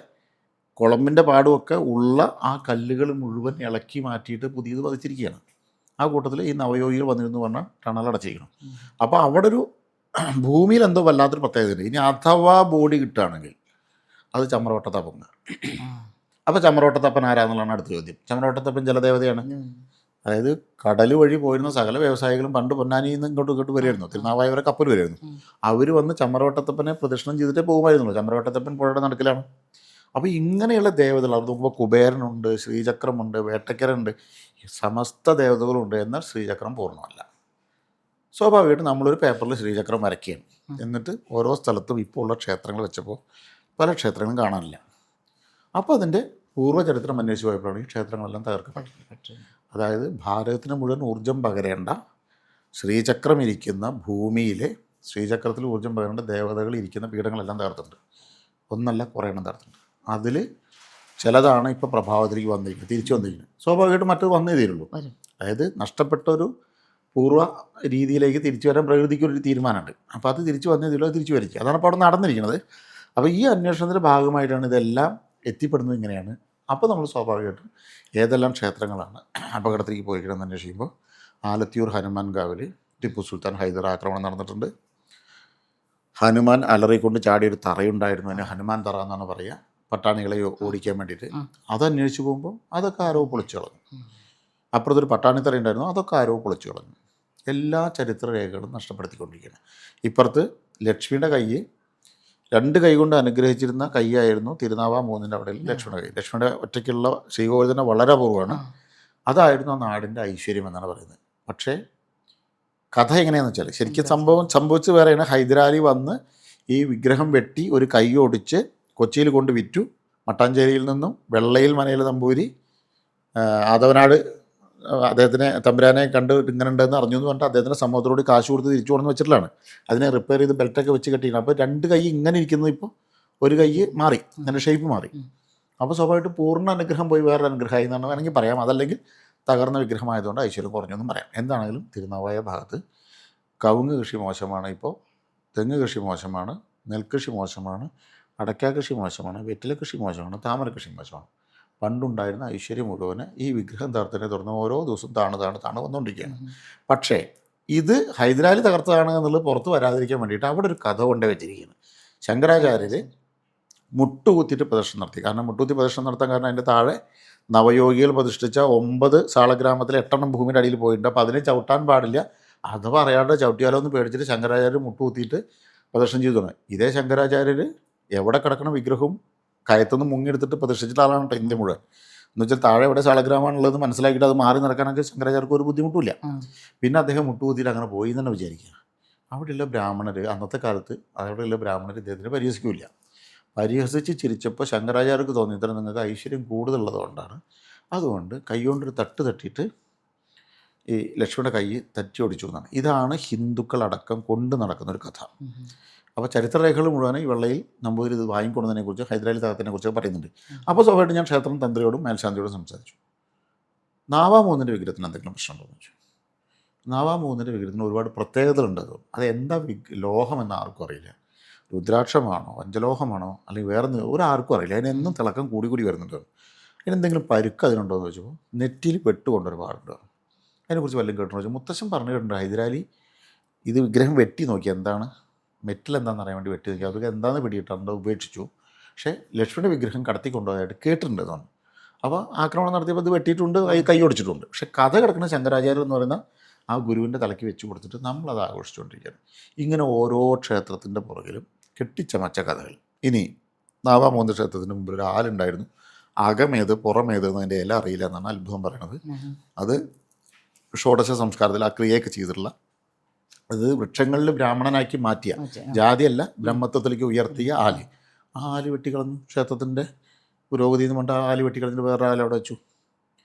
Speaker 1: കുളമ്പിൻ്റെ പാടുമൊക്കെ ഉള്ള ആ കല്ലുകൾ മുഴുവൻ ഇളക്കി മാറ്റിയിട്ട് പുതിയത് പതിച്ചിരിക്കുകയാണ്. ആ കൂട്ടത്തിൽ ഈ നവയോഗികൾ വന്നിരുന്നു പറഞ്ഞാൽ ടണലടച്ചിരിക്കണം. അപ്പോൾ അവിടെ ഒരു ഭൂമിയിൽ എന്തോ വല്ലാത്തൊരു പ്രത്യേകതയുണ്ട്. ഇനി അഥവാ ബോഡി കിട്ടുകയാണെങ്കിൽ അത് ചമ്രവട്ടത്തപ്പൻ. അപ്പോൾ ചമ്രവട്ടത്തപ്പൻ ആരാന്നുള്ളതാണ് അടുത്ത ചോദ്യം. ചമ്രവട്ടത്തപ്പൻ ജലദേവതയാണ്. അതായത് കടൽ വഴി പോയിരുന്ന സകല വ്യവസായികളും പണ്ട് പൊന്നാനിയിൽ നിന്ന് ഇങ്ങോട്ട് വരുമായിരുന്നു. തിരുനാവായ വരെ കപ്പൽ വരുമായിരുന്നു. അവർ വന്ന് ചമ്രവട്ടത്തപ്പനെ പ്രദക്ഷിണം ചെയ്തിട്ടേ പോകുമായിരുന്നുള്ളൂ. ചമ്രവട്ടത്തപ്പൻ പുഴയുടെ നടുക്കിലാണ്. അപ്പോൾ ഇങ്ങനെയുള്ള ദേവതകൾ അത് നോക്കുമ്പോൾ കുബേരനുണ്ട്, ശ്രീചക്രമുണ്ട്, വേട്ടക്കരുണ്ട്, സമസ്ത ദേവതകളുണ്ട്. എന്നാൽ ശ്രീചക്രം പൂർണ്ണമല്ല. സ്വാഭാവികമായിട്ട് നമ്മളൊരു പേപ്പറിൽ ശ്രീചക്രം വരയ്ക്കുകയാണ്. എന്നിട്ട് ഓരോ സ്ഥലത്തും ഇപ്പോൾ ഉള്ള ക്ഷേത്രങ്ങൾ വെച്ചപ്പോൾ പല ക്ഷേത്രങ്ങളും കാണാനില്ല. അപ്പോൾ അതിൻ്റെ പൂർവ്വചരിത്രം അന്വേഷിച്ച് പോയപ്പോഴാണ് ഈ ക്ഷേത്രങ്ങളെല്ലാം തകർക്കപ്പെട്ടത്. അതായത് ഭാരതത്തിന് മുഴുവൻ ഊർജ്ജം പകരേണ്ട ശ്രീചക്രം ഇരിക്കുന്ന ഭൂമിയിലെ ശ്രീചക്രത്തിൽ ഊർജ്ജം പകരേണ്ട ദേവതകൾ ഇരിക്കുന്ന പീഠങ്ങളെല്ലാം തകർത്തിട്ടുണ്ട്. ഒന്നല്ല കുറേ എണ്ണം തകർത്തിട്ടുണ്ട്. അതിൽ ചിലതാണ് ഇപ്പോൾ പ്രഭാവത്തിലേക്ക് വന്നിരിക്കുന്നത്, തിരിച്ചു വന്നിരിക്കുന്നത്. സ്വാഭാവികമായിട്ടും മറ്റത് വന്നേ തീരുള്ളൂ. അതായത് നഷ്ടപ്പെട്ടൊരു പൂർവ്വ രീതിയിലേക്ക് തിരിച്ചു വരാൻ പ്രകൃതിക്കൊരു തീരുമാനമുണ്ട്. അപ്പോൾ അത് തിരിച്ചു വന്നേ തീരുള്ളൂ, അത് തിരിച്ചു വരിക്കുക. അതാണ് ഇപ്പോൾ അവിടെ നടന്നിരിക്കുന്നത്. അപ്പോൾ ഈ അന്വേഷണത്തിൻ്റെ ഭാഗമായിട്ടാണ് ഇതെല്ലാം എത്തിപ്പെടുന്നത്. ഇങ്ങനെയാണ്. അപ്പോൾ നമ്മൾ സ്വാഭാവികമായിട്ടും ഏതെല്ലാം ക്ഷേത്രങ്ങളാണ് അപകടത്തിലേക്ക് പോയിരിക്കണമെന്ന് അന്വേഷിക്കുമ്പോൾ ആലത്തിയൂർ ഹനുമാൻ കാവിൽ ടിപ്പു സുൽത്താൻ ഹൈദർ ആക്രമണം നടന്നിട്ടുണ്ട്. ഹനുമാൻ അലറിക്കൊണ്ട് ചാടിയൊരു തറയുണ്ടായിരുന്നു, അതിന് ഹനുമാൻ തറ എന്നാണ് പറയുക, പട്ടാണികളെ ഓടിക്കാൻ വേണ്ടിയിട്ട്. അത് അന്വേഷിച്ച് പോകുമ്പോൾ അതൊക്കെ ആരോ പൊളിച്ചു കളഞ്ഞു. അപ്പുറത്തൊരു പട്ടാണിത്തറ ഉണ്ടായിരുന്നു, അതൊക്കെ ആരോ പൊളിച്ചു കളഞ്ഞു. എല്ലാ ചരിത്ര രേഖകളും നഷ്ടപ്പെടുത്തിക്കൊണ്ടിരിക്കുകയാണ്. ഇപ്പുറത്ത് ലക്ഷ്മിയുടെ കൈ 2 കൈ കൊണ്ട് അനുഗ്രഹിച്ചിരുന്ന കൈയായിരുന്നു തിരുനാവാ 3-ൻ്റെ അവിടെ ലക്ഷ്മിയുടെ കൈ. ലക്ഷ്മിയുടെ ഒറ്റയ്ക്കുള്ള ശ്രീകോവിൽ വളരെ അപൂർവമാണ്. അതായിരുന്നു ആ നാടിൻ്റെ ഐശ്വര്യം എന്നാണ് പറയുന്നത്. പക്ഷേ കഥ എങ്ങനെയാണെന്ന് വെച്ചാൽ ശരിക്കും സംഭവിച്ച് വേറെയാണ്. ഹൈദരാലി വന്ന് ഈ വിഗ്രഹം വെട്ടി ഒരു കൈ ഒടിച്ച് കൊച്ചിയിൽ കൊണ്ട് വിറ്റു. മട്ടാഞ്ചേരിയിൽ നിന്നും വെള്ളയിൽ മനയിൽ നമ്പൂരി ആദവനാട് അദ്ദേഹത്തിനെ തമ്പുരാനെ കണ്ട് ഇങ്ങനെ ഉണ്ടെന്ന് അറിഞ്ഞു എന്ന് പറഞ്ഞിട്ട് അദ്ദേഹത്തിൻ്റെ സമൂഹത്തിലോട് കാശ് കൊടുത്ത് തിരിച്ചു കൊണ്ടെന്ന് വെച്ചിട്ടുള്ളതാണ്. അതിനെ റിപ്പയർ ചെയ്ത് ബെൽറ്റൊക്കെ വെച്ച് കെട്ടിയിരുന്നു. അപ്പോൾ 2 കൈ ഇങ്ങനെ ഇരിക്കുന്നത് ഇപ്പോൾ ഒരു കൈ മാറി, അതിൻ്റെ ഷേപ്പ് മാറി. അപ്പോൾ സ്വാഭാവികമായിട്ട് പൂർണ്ണ അനുഗ്രഹം പോയി വേറൊരു അനുഗ്രഹമായി എന്നാണ് വേണമെങ്കിൽ പറയാം. അതല്ലെങ്കിൽ തകർന്ന വിഗ്രഹമായതുകൊണ്ട് ഐശ്വര്യം കുറഞ്ഞൊന്നും പറയാം. എന്താണെങ്കിലും തിരുനാവായ ഭാഗത്ത് കവുങ്ങ് കൃഷി മോശമാണ്, ഇപ്പോൾ തെങ്ങ് കൃഷി മോശമാണ്, നെൽകൃഷി മോശമാണ്, അടയ്ക്ക കൃഷി മോശമാണ്, വെറ്റില കൃഷി മോശമാണ്, താമര കൃഷി മോശമാണ്. പണ്ടുണ്ടായിരുന്ന ഐശ്വര്യം മുഴുവന് ഈ വിഗ്രഹം തകർത്തതിനെ തുടർന്ന് ഓരോ ദിവസവും താണ് വന്നുകൊണ്ടിരിക്കുകയാണ്. പക്ഷേ ഇത് ഹൈദരാലി തകർത്തതാണ് എന്നുള്ളത് പുറത്ത് വരാതിരിക്കാൻ വേണ്ടിയിട്ട് അവിടെ ഒരു കഥ കൊണ്ടേ വെച്ചിരിക്കുകയാണ്. ശങ്കരാചാര്യർ മുട്ടുകുത്തിയിട്ട് പ്രദർശനം നടത്തി. കാരണം മുട്ടുകുത്തി പ്രദർശനം നടത്താൻ കാരണം അതിൻ്റെ താഴെ നവയോഗികൾ പ്രതിഷ്ഠിച്ച 9 സാളഗ്രാമത്തിൽ 8 ഭൂമിയുടെ അടിയിൽ പോയിട്ടുണ്ട്. അപ്പോൾ അതിനെ ചവിട്ടാൻ പാടില്ല, അത് പറയാണ്ട് ചവിട്ടിയാലോ എന്ന് പേടിച്ചിട്ട് ശങ്കരാചാര്യർ മുട്ടുകുത്തിയിട്ട് പ്രദർശനം ചെയ്തു തുടങ്ങി. ഇതേ ശങ്കരാചാര്യർ എവിടെ കിടക്കണ വിഗ്രഹവും കയത്തുനിന്ന് മുങ്ങിയെടുത്തിട്ട് പ്രതിഷ്ഠിച്ചിട്ട് ആളാണ് കേട്ടോ ഇന്ത്യ മുഴുവൻ. എന്ന് വെച്ചാൽ താഴെ എവിടെ സാളഗ്രാമാണുള്ളത് മനസ്സിലാക്കിയിട്ട് അത് മാറി നടക്കാനൊക്കെ ശങ്കരാചാര്യർക്ക് ഒരു ബുദ്ധിമുട്ടില്ല. പിന്നെ അദ്ദേഹം മുട്ടുകുത്തിയിട്ട് അങ്ങനെ പോയി എന്ന് തന്നെ വിചാരിക്കുക. അവിടെയുള്ള ബ്രാഹ്മണർ അന്നത്തെ കാലത്ത് അവിടെയുള്ള ബ്രാഹ്മണർ ഇദ്ദേഹത്തിന് പരിഹസിക്കില്ല. പരിഹസിച്ച് ചിരിച്ചപ്പോൾ ശങ്കരാചാര്യർക്ക് തോന്നി ഇത്ര നിങ്ങൾക്ക് ഐശ്വര്യം കൂടുതലുള്ളത് കൊണ്ടാണ്, അതുകൊണ്ട് കൈകൊണ്ടൊരു തട്ടിയിട്ട് ഈ ലക്ഷ്മണൻ്റെ കൈ തട്ടി ഓടിച്ചു എന്നാണ്. ഇതാണ് ഹിന്ദുക്കളടക്കം കൊണ്ട് നടക്കുന്ന ഒരു കഥ. അപ്പോൾ ചരിത്രരേഖകൾ മുഴുവൻ ഈ വെള്ളയിൽ നമ്പൂതിരി ഇത് വാങ്ങിക്കൊണ്ടതിനെക്കുറിച്ച് ഹൈദരാലി തകർത്തതിനെക്കുറിച്ച് പറയുന്നുണ്ട്. അപ്പോൾ സ്വാഭാവികമായിട്ട് ഞാൻ ക്ഷേത്രം തന്ത്രിയോടും മേൽശാന്തിയോടും സംസാരിച്ചു. നാവാമൂന്നിൻ്റെ വിഗ്രഹത്തിന് എന്തെങ്കിലും പ്രശ്നമുണ്ടോ എന്ന് ചോദിച്ചു. നാവാമൂന്നിൻ്റെ വിഗ്രഹത്തിന് ഒരുപാട് പ്രത്യേകതകളുണ്ട്. അതെന്താ ലോഹമെന്ന് ആർക്കും അറിയില്ല. രുദ്രാക്ഷമാണോ പഞ്ചലോഹമാണോ അല്ലെങ്കിൽ വേറെ ഒരാർക്കും അറിയില്ല. അതിനെന്നും തിളക്കം കൂടി വരുന്നുണ്ട്. അതിനെന്തെങ്കിലും പരുക്ക് അതിനുണ്ടോ എന്ന് ചോദിച്ചപ്പോൾ നെറ്റിയിൽ വെട്ടുകൊണ്ടൊരു പാടുണ്ട്. അതിനെക്കുറിച്ച് വല്ലതും കേട്ടോ ചോദിച്ചു. മുത്തശ്ശൻ പറഞ്ഞു കേട്ടിട്ടുണ്ട് ഹൈദരാലി ഇത് വിഗ്രഹം വെട്ടി നോക്കി എന്താണ് മെറ്റൽ എന്താണെന്ന് അറിയാൻ വേണ്ടി വെട്ടി നോക്കി, അവർക്ക് എന്താണെന്ന് പിടിയിട്ടുണ്ട്, ഉപേക്ഷിച്ചു. പക്ഷേ ലക്ഷ്മണൻ്റെ വിഗ്രഹം കടത്തിക്കൊണ്ടുപോയതായിട്ട് കേട്ടിട്ടുണ്ട് എന്നാണ്. അപ്പോൾ ആക്രമണം നടത്തിയപ്പോൾ ഇത് വെട്ടിയിട്ടുണ്ട്, കൈ ഒടിച്ചിട്ടുണ്ട്. പക്ഷേ കഥ കിടക്കുന്ന ശങ്കരാചാര്യർ എന്ന് പറയുന്ന ആ ഗുരുവിൻ്റെ തലയ്ക്ക് വെച്ച് കൊടുത്തിട്ട് നമ്മളത് ആഘോഷിച്ചുകൊണ്ടിരിക്കുകയാണ്. ഇങ്ങനെ ഓരോ ക്ഷേത്രത്തിൻ്റെ പുറകിലും കെട്ടിച്ചമച്ച കഥകൾ. ഇനി നാവാമൂന്ന് ക്ഷേത്രത്തിന് മുമ്പിൽ ഒരു ആലുണ്ടായിരുന്നു. അകമേത് പുറമേത് എന്നതിൻ്റെ എല്ലാം അറിയില്ല എന്നാണ് അത്ഭുതം പറയണത്. അത് ഷോഡശ സംസ്കാരത്തിൽ ആ ക്രിയയൊക്കെ ചെയ്തിട്ടുള്ള, അത് വൃക്ഷങ്ങളിൽ ബ്രാഹ്മണനാക്കി മാറ്റിയ, ജാതിയല്ല ബ്രഹ്മത്വത്തിലേക്ക് ഉയർത്തിയ ആല്. ആ ആല് വെട്ടിക്കളഞ്ഞു. ക്ഷേത്രത്തിൻ്റെ പുരോഗതി എന്ന് പറഞ്ഞാൽ ആല് വെട്ടിക്കളഞ്ഞിട്ട് വേറെ ആല് അവിടെ വെച്ചു.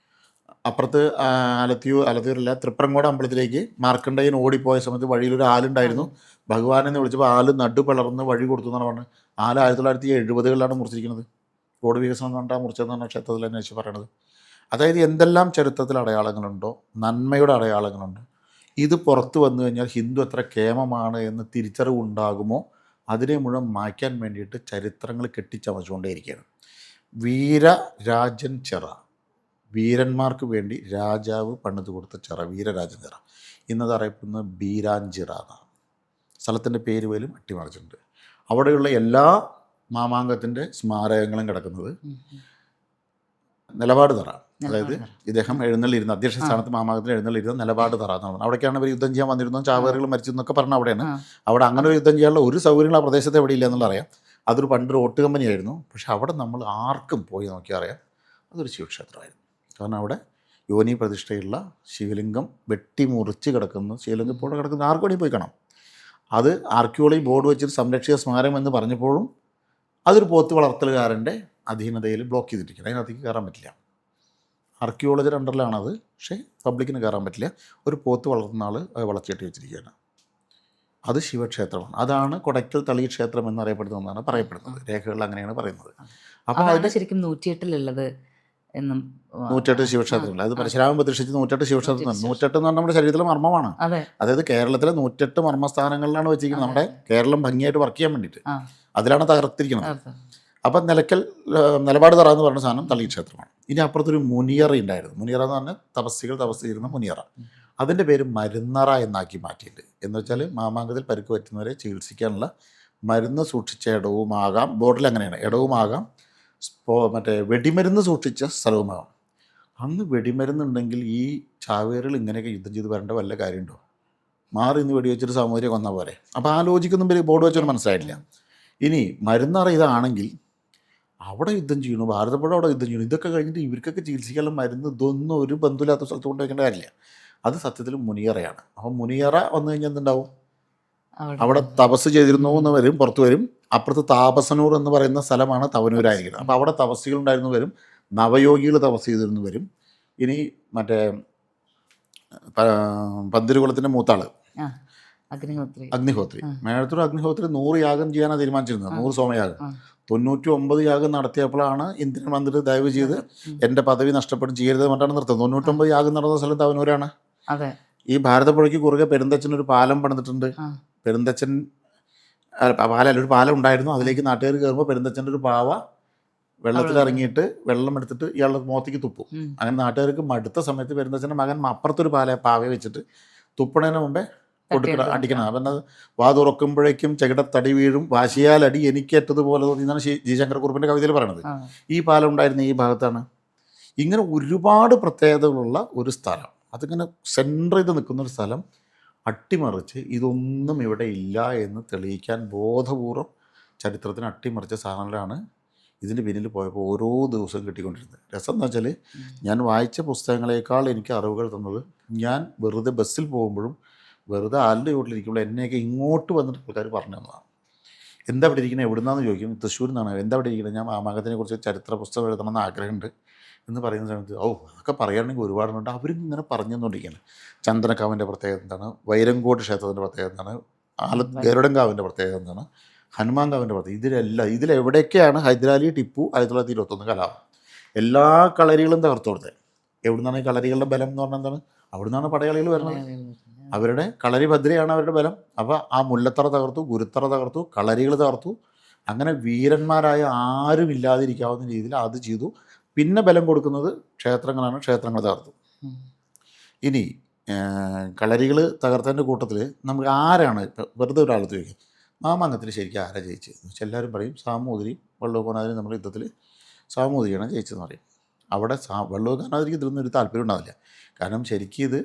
Speaker 1: അപ്പുറത്ത് ആലത്തിയൂരല്ല തൃപ്രങ്ങോട് അമ്പലത്തിലേക്ക് മാർക്കണ്ഡേയൻ ഓടിപ്പോയ സമയത്ത് വഴിയിലൊരു ആലുണ്ടായിരുന്നു. ഭഗവാനെന്ന് വിളിച്ചപ്പോൾ ആല് നടു പിളർന്ന് വഴി കൊടുത്തു എന്നാണ് പറഞ്ഞത്. ആല് 1970-കളിലാണ് മുറിച്ചിരിക്കുന്നത്. റോഡ് വികസനം കണ്ടാൽ മുറിച്ചതെന്നാണ് ക്ഷേത്രത്തിൽ അന്വേഷിച്ച് പറയണത്. അതായത് എന്തെല്ലാം ചരിത്രത്തിൽ അടയാളങ്ങളുണ്ടോ, നന്മയുടെ അടയാളങ്ങളുണ്ട്, ഇത് പുറത്തു വന്നു കഴിഞ്ഞാൽ ഹിന്ദു എത്ര കേമമാണ് എന്ന് തിരിച്ചറിവുണ്ടാകുമോ അതിനെ മുഴുവൻ മായ്ക്കാൻ വേണ്ടിയിട്ട് ചരിത്രങ്ങൾ കെട്ടിച്ചമച്ചുകൊണ്ടേയിരിക്കുകയാണ്. വീരരാജൻ ചിറ, വീരന്മാർക്ക് വേണ്ടി രാജാവ് പണിത് കൊടുത്ത ചിറ, വീരരാജൻ ചിറ. ഇന്നത് അറിയപ്പെടുന്ന ബീരാഞ്ചിറ എന്നാണ്. സ്ഥലത്തിൻ്റെ പേര് പോലും അട്ടിമറിച്ചിട്ടുണ്ട്. അവിടെയുള്ള എല്ലാ മാമാങ്കത്തിൻ്റെ സ്മാരകങ്ങളും കിടക്കുന്നത് നിലപാട് തറ. അതായത് ഇദ്ദേഹം എഴുന്നള്ളിരുന്ന അധ്യക്ഷ സ്ഥാനത്ത് മാമാങ്കത്തിന് എഴുന്നള്ളിരുന്ന നിലപാട് തറ എന്നാണ്. അവിടേക്കാണ് ഇവർ യുദ്ധം ചെയ്യാൻ വന്നിരുന്നതും ചാവേറുകൾ മരിച്ചു എന്നൊക്കെ പറഞ്ഞ അവിടെയാണ്. അവിടെ അങ്ങനെ ഒരു യുദ്ധം ചെയ്യാനുള്ള ഒരു സൗകര്യങ്ങൾ ആ പ്രദേശത്ത് എവിടെ ഇല്ല എന്നുള്ള അറിയാം. അതൊരു പണ്ടൊരു ഓട്ട് കമ്പനിയായിരുന്നു. പക്ഷെ അവിടെ നമ്മൾ ആർക്കും പോയി നോക്കിയാൽ അറിയാം അതൊരു ശിവക്ഷേത്രമായിരുന്നു. കാരണം അവിടെ യോനി പ്രതിഷ്ഠയുള്ള ശിവലിംഗം വെട്ടിമുറിച്ച് കിടക്കുന്നു. ശിവലിംഗം ഇപ്പോൾ കിടക്കുന്ന ആർക്കും വേണമെങ്കിൽ പോയി കാണാം. അത് ആർക്കിയോളജി ബോർഡ് വെച്ചൊരു സംരക്ഷിത സ്മാരകം എന്ന് പറഞ്ഞപ്പോഴും അതൊരു പോത്ത് വളർത്തലുകാരൻ്റെ അധീനതയിൽ ബ്ലോക്ക് ചെയ്തിരിക്കുന്നത്. അതിനകത്തേക്ക് കയറാൻ പറ്റില്ല. ആർക്കിയോളജിയുടെ അണ്ടറിലാണത്. പക്ഷേ പബ്ലിക്കിന് കയറാൻ പറ്റില്ല. ഒരു പോത്ത് വളർത്തുന്ന ആൾ അത് വളർത്തിയിട്ട് വെച്ചിരിക്കുകയാണ്. അത് ശിവക്ഷേത്രമാണ്. അതാണ് കൊടയ്ക്കൽ തളി ക്ഷേത്രം എന്നറിയപ്പെടുന്നതെന്നാണ് പറയപ്പെടുന്നത്. രേഖകളിൽ അങ്ങനെയാണ് പറയുന്നത്. അപ്പോൾ
Speaker 2: അതിൻ്റെ ശരിക്കും 108 എന്നും
Speaker 1: 108 ശിവക്ഷേത്രങ്ങൾ, അത് പരശുരാമൻ പ്രതിഷ്ഠിച്ച് 108 ശിവക്ഷേത്രം. 108 എന്ന് പറഞ്ഞാൽ നമ്മുടെ ശരീരത്തിലെ മർമ്മമാണ്. അതായത് കേരളത്തിലെ 108 മർമ്മസ്ഥാനങ്ങളിലാണ് വെച്ചിരിക്കുന്നത്. നമ്മുടെ കേരളം ഭംഗിയായിട്ട് വർക്ക് ചെയ്യാൻ വേണ്ടിയിട്ട് അതിലാണ് തകർത്തിരിക്കുന്നത്. അപ്പം നിലപാട് തറ എന്ന് പറഞ്ഞ സാധനം തളി ക്ഷേത്രമാണ്. ഇനി അപ്പുറത്തൊരു മുനിയറ ഉണ്ടായിരുന്നു. മുനിയറ എന്ന് പറഞ്ഞാൽ തപസ്സികൾ തപസ്സിരുന്ന മുനിയറ. അതിൻ്റെ പേര് മരുന്നറ എന്നാക്കി മാറ്റിയിട്ടുണ്ട്. എന്ന് വെച്ചാൽ മാമാങ്കത്തിൽ പരിക്ക് പറ്റുന്നവരെ ചികിത്സിക്കാനുള്ള മരുന്ന് സൂക്ഷിച്ച ഇടവുമാകാം. ബോർഡിൽ അങ്ങനെയാണ്, ഇടവുമാകാം, മറ്റേ വെടിമരുന്ന് സൂക്ഷിച്ച സ്ഥലവുമാകാം. അന്ന് വെടിമരുന്നുണ്ടെങ്കിൽ ഈ ചാവേറുകൾ ഇങ്ങനെയൊക്കെ യുദ്ധം ചെയ്ത് വരേണ്ട വല്ല കാര്യമുണ്ടോ? മാറി ഇന്ന് വെടിവെച്ചൊരു സാമൂഹിക കൊന്ന പോലെ. അപ്പോൾ ആ ലോജിക്കൊന്നും ബോർഡ് വെച്ചൊന്നും മനസ്സിലായിട്ടില്ല. ഇനി മരുന്നറ ഇതാണെങ്കിൽ അവിടെ യുദ്ധം ചെയ്യണു, ഭാരതപ്പുഴ അവിടെ യുദ്ധം ചെയ്യണു. ഇതൊക്കെ കഴിഞ്ഞിട്ട് ഇവർക്കൊക്കെ ചികിത്സിക്കാനുള്ള മരുന്ന് ഇതൊന്നും ഒരു ബന്ധമില്ലാത്ത സ്ഥലത്ത് കൊണ്ട് വയ്ക്കേണ്ട കാര്യമില്ല. അത് സത്യത്തിൽ മുനിയറയാണ്. അപ്പോൾ മുനിയറ വന്നു കഴിഞ്ഞാൽ എന്തുണ്ടാവും? അവിടെ തപസ് ചെയ്തിരുന്നു എന്ന് വരും, പുറത്ത് വരും. അപ്പുറത്ത് താപസനൂർ എന്ന് പറയുന്ന സ്ഥലമാണ് തവനൂരായിരിക്കുന്നത്. അപ്പോൾ അവിടെ തപസ്സികളുണ്ടായിരുന്നു വരും, നവയോഗികൾ തപസ് ചെയ്തിരുന്നു വരും. ഇനി മറ്റേ പന്തിരുകുളത്തിൻ്റെ മൂത്താള് അഗ്നിഹോത്രി മേഴത്തൂർ അഗ്നിഹോത്രി 100 യാഗം ചെയ്യാനാണ് തീരുമാനിച്ചിരുന്നത്, 100 സോമയാഗം. 99 യാഗം നടത്തിയപ്പോഴാണ് ഇന്ദ്രൻ വന്നിട്ട് ദയവ് ചെയ്ത് എൻ്റെ പദവി നഷ്ടപ്പെടും ചെയ്യരുത് പറഞ്ഞാണ് നിർത്തുന്നത്. 99 യാഗം നടന്ന സ്ഥലം തവനൂരാണ്. ഈ ഭാരതപ്പുഴയ്ക്ക് കുറുകെ പെരുന്തച്ചൻ ഒരു പാലം പണിതിട്ടുണ്ട്. പെരുന്തച്ചൻ ഒരു പാലം ഉണ്ടായിരുന്നു. അതിലേക്ക് നാട്ടുകാർ കയറുമ്പോൾ പെരുന്തച്ചൻ്റെ ഒരു പാവ വെള്ളത്തിലിറങ്ങിയിട്ട് വെള്ളം എടുത്തിട്ട് ഇയാളുടെ മുഖത്തേക്ക് തുപ്പും. അങ്ങനെ നാട്ടുകാർക്ക് മടുത്ത സമയത്ത് പെരുന്തച്ചൻ്റെ മകൻ അപ്പുറത്തൊരു പാവയെ വെച്ചിട്ട് തുപ്പണതിന് മുമ്പേ അടിക്കണം. അപ്പം വാ തുറക്കുമ്പോഴേക്കും ചെകിടത്തടി വീഴും, വാശിയാലടി എനിക്കേറ്റതുപോലെ തോന്നി എന്നാണ് ജി ശങ്കരക്കുറുപ്പിൻ്റെ കവിതയിൽ പറയണത്. ഈ പാലം ഉണ്ടായിരുന്ന ഈ ഭാഗത്താണ്. ഇങ്ങനെ ഒരുപാട് പ്രത്യേകതകളുള്ള ഒരു സ്ഥലം, അതിങ്ങനെ സെൻറ്റർ ചെയ്ത് നിൽക്കുന്നൊരു സ്ഥലം അട്ടിമറിച്ച് ഇതൊന്നും ഇവിടെ ഇല്ല എന്ന് തെളിയിക്കാൻ ബോധപൂർവം ചരിത്രത്തിന് അട്ടിമറിച്ച സാധനങ്ങളാണ് ഇതിൻ്റെ പിന്നിൽ പോയപ്പോൾ ഓരോ ദിവസവും കിട്ടിക്കൊണ്ടിരുന്നത്. രസം എന്ന് വെച്ചാൽ ഞാൻ വായിച്ച പുസ്തകങ്ങളേക്കാൾ എനിക്ക് അറിവുകൾ തന്നത് ഞാൻ വെറുതെ ബസ്സിൽ പോകുമ്പോഴും വെറുതെ ആളുടെ വീട്ടിലിരിക്കുമ്പോൾ എന്നെയൊക്കെ ഇങ്ങോട്ട് വന്നിട്ട് ആൾക്കാർ പറഞ്ഞു തന്നതാണ്. എന്താ ഇവിടെ ഇരിക്കുന്നത്, എവിടുന്നാന്ന് ചോദിക്കും. തൃശ്ശൂരിൽ നിന്നാണ്. എന്താ ഇവിടെ ഇരിക്കുന്നത്, ഞാൻ മാമാങ്കത്തിനെ കുറിച്ച് ചരിത്ര പുസ്തകം എഴുതണമെന്ന് ആഗ്രഹമുണ്ട് എന്ന് പറയുന്ന സമയത്ത് അതൊക്കെ പറയുകയാണെങ്കിൽ ഒരുപാടുണ്ട്. അവരും ഇങ്ങനെ പറഞ്ഞു തന്നുകൊണ്ടിരിക്കുകയാണ്. ചന്ദനക്കാവിൻ്റെ പ്രത്യേകത എന്താണ്, വൈരങ്കോട് ക്ഷേത്രത്തിൻ്റെ പ്രത്യേകത എന്താണ്, ഗരുഡൻകാവിൻ്റെ പ്രത്യേകത എന്താണ്, ഹനുമാൻകാവിൻ്റെ പ്രത്യേകത, ഇതിലെവിടെയൊക്കെയാണ് ഹൈദരാലി ടിപ്പു 1921 കലാപം എല്ലാ കളരികളും തകർത്തു കൊടുത്തത്. എവിടുന്നാണ് ഈ കളരികളുടെ ബലം എന്ന് പറഞ്ഞാൽ എന്താണ്, അവിടുന്നാണ് പടയാളികൾ വരുന്നത്. അവരുടെ കളരി ഭദ്രയാണ് അവരുടെ ബലം. അപ്പോൾ ആ മുല്ലത്തറ തകർത്തു, ഗുരുത്തറ തകർത്തു, കളരികൾ തകർത്തു. അങ്ങനെ വീരന്മാരായ ആരും ഇല്ലാതിരിക്കാവുന്ന രീതിയിൽ അത് ചെയ്തു. പിന്നെ ബലം കൊടുക്കുന്നത് ക്ഷേത്രങ്ങളാണ്, ക്ഷേത്രങ്ങൾ തകർത്തു. ഇനി കളരികൾ തകർത്തതിൻ്റെ കൂട്ടത്തിൽ നമുക്ക് ആരാണ് വെറുതെ ഒരാളത്ത് ചോദിക്കുക, മാമാങ്കത്തിൽ ശരിക്കും ആരാ ജയിച്ചത് എന്ന് വെച്ചാൽ എല്ലാവരും പറയും സാമൂതിരി വള്ളൂർക്കോനാതിരി നമ്മുടെ യുദ്ധത്തിൽ സാമൂതിരിയാണ് ജയിച്ചതെന്ന് പറയും. അവിടെ വള്ളൂർക്കോനാതിരിക്ക് ഇതിലൊന്നും ഒരു താല്പര്യം ഉണ്ടാവില്ല. കാരണം ശരിക്കും ഇത്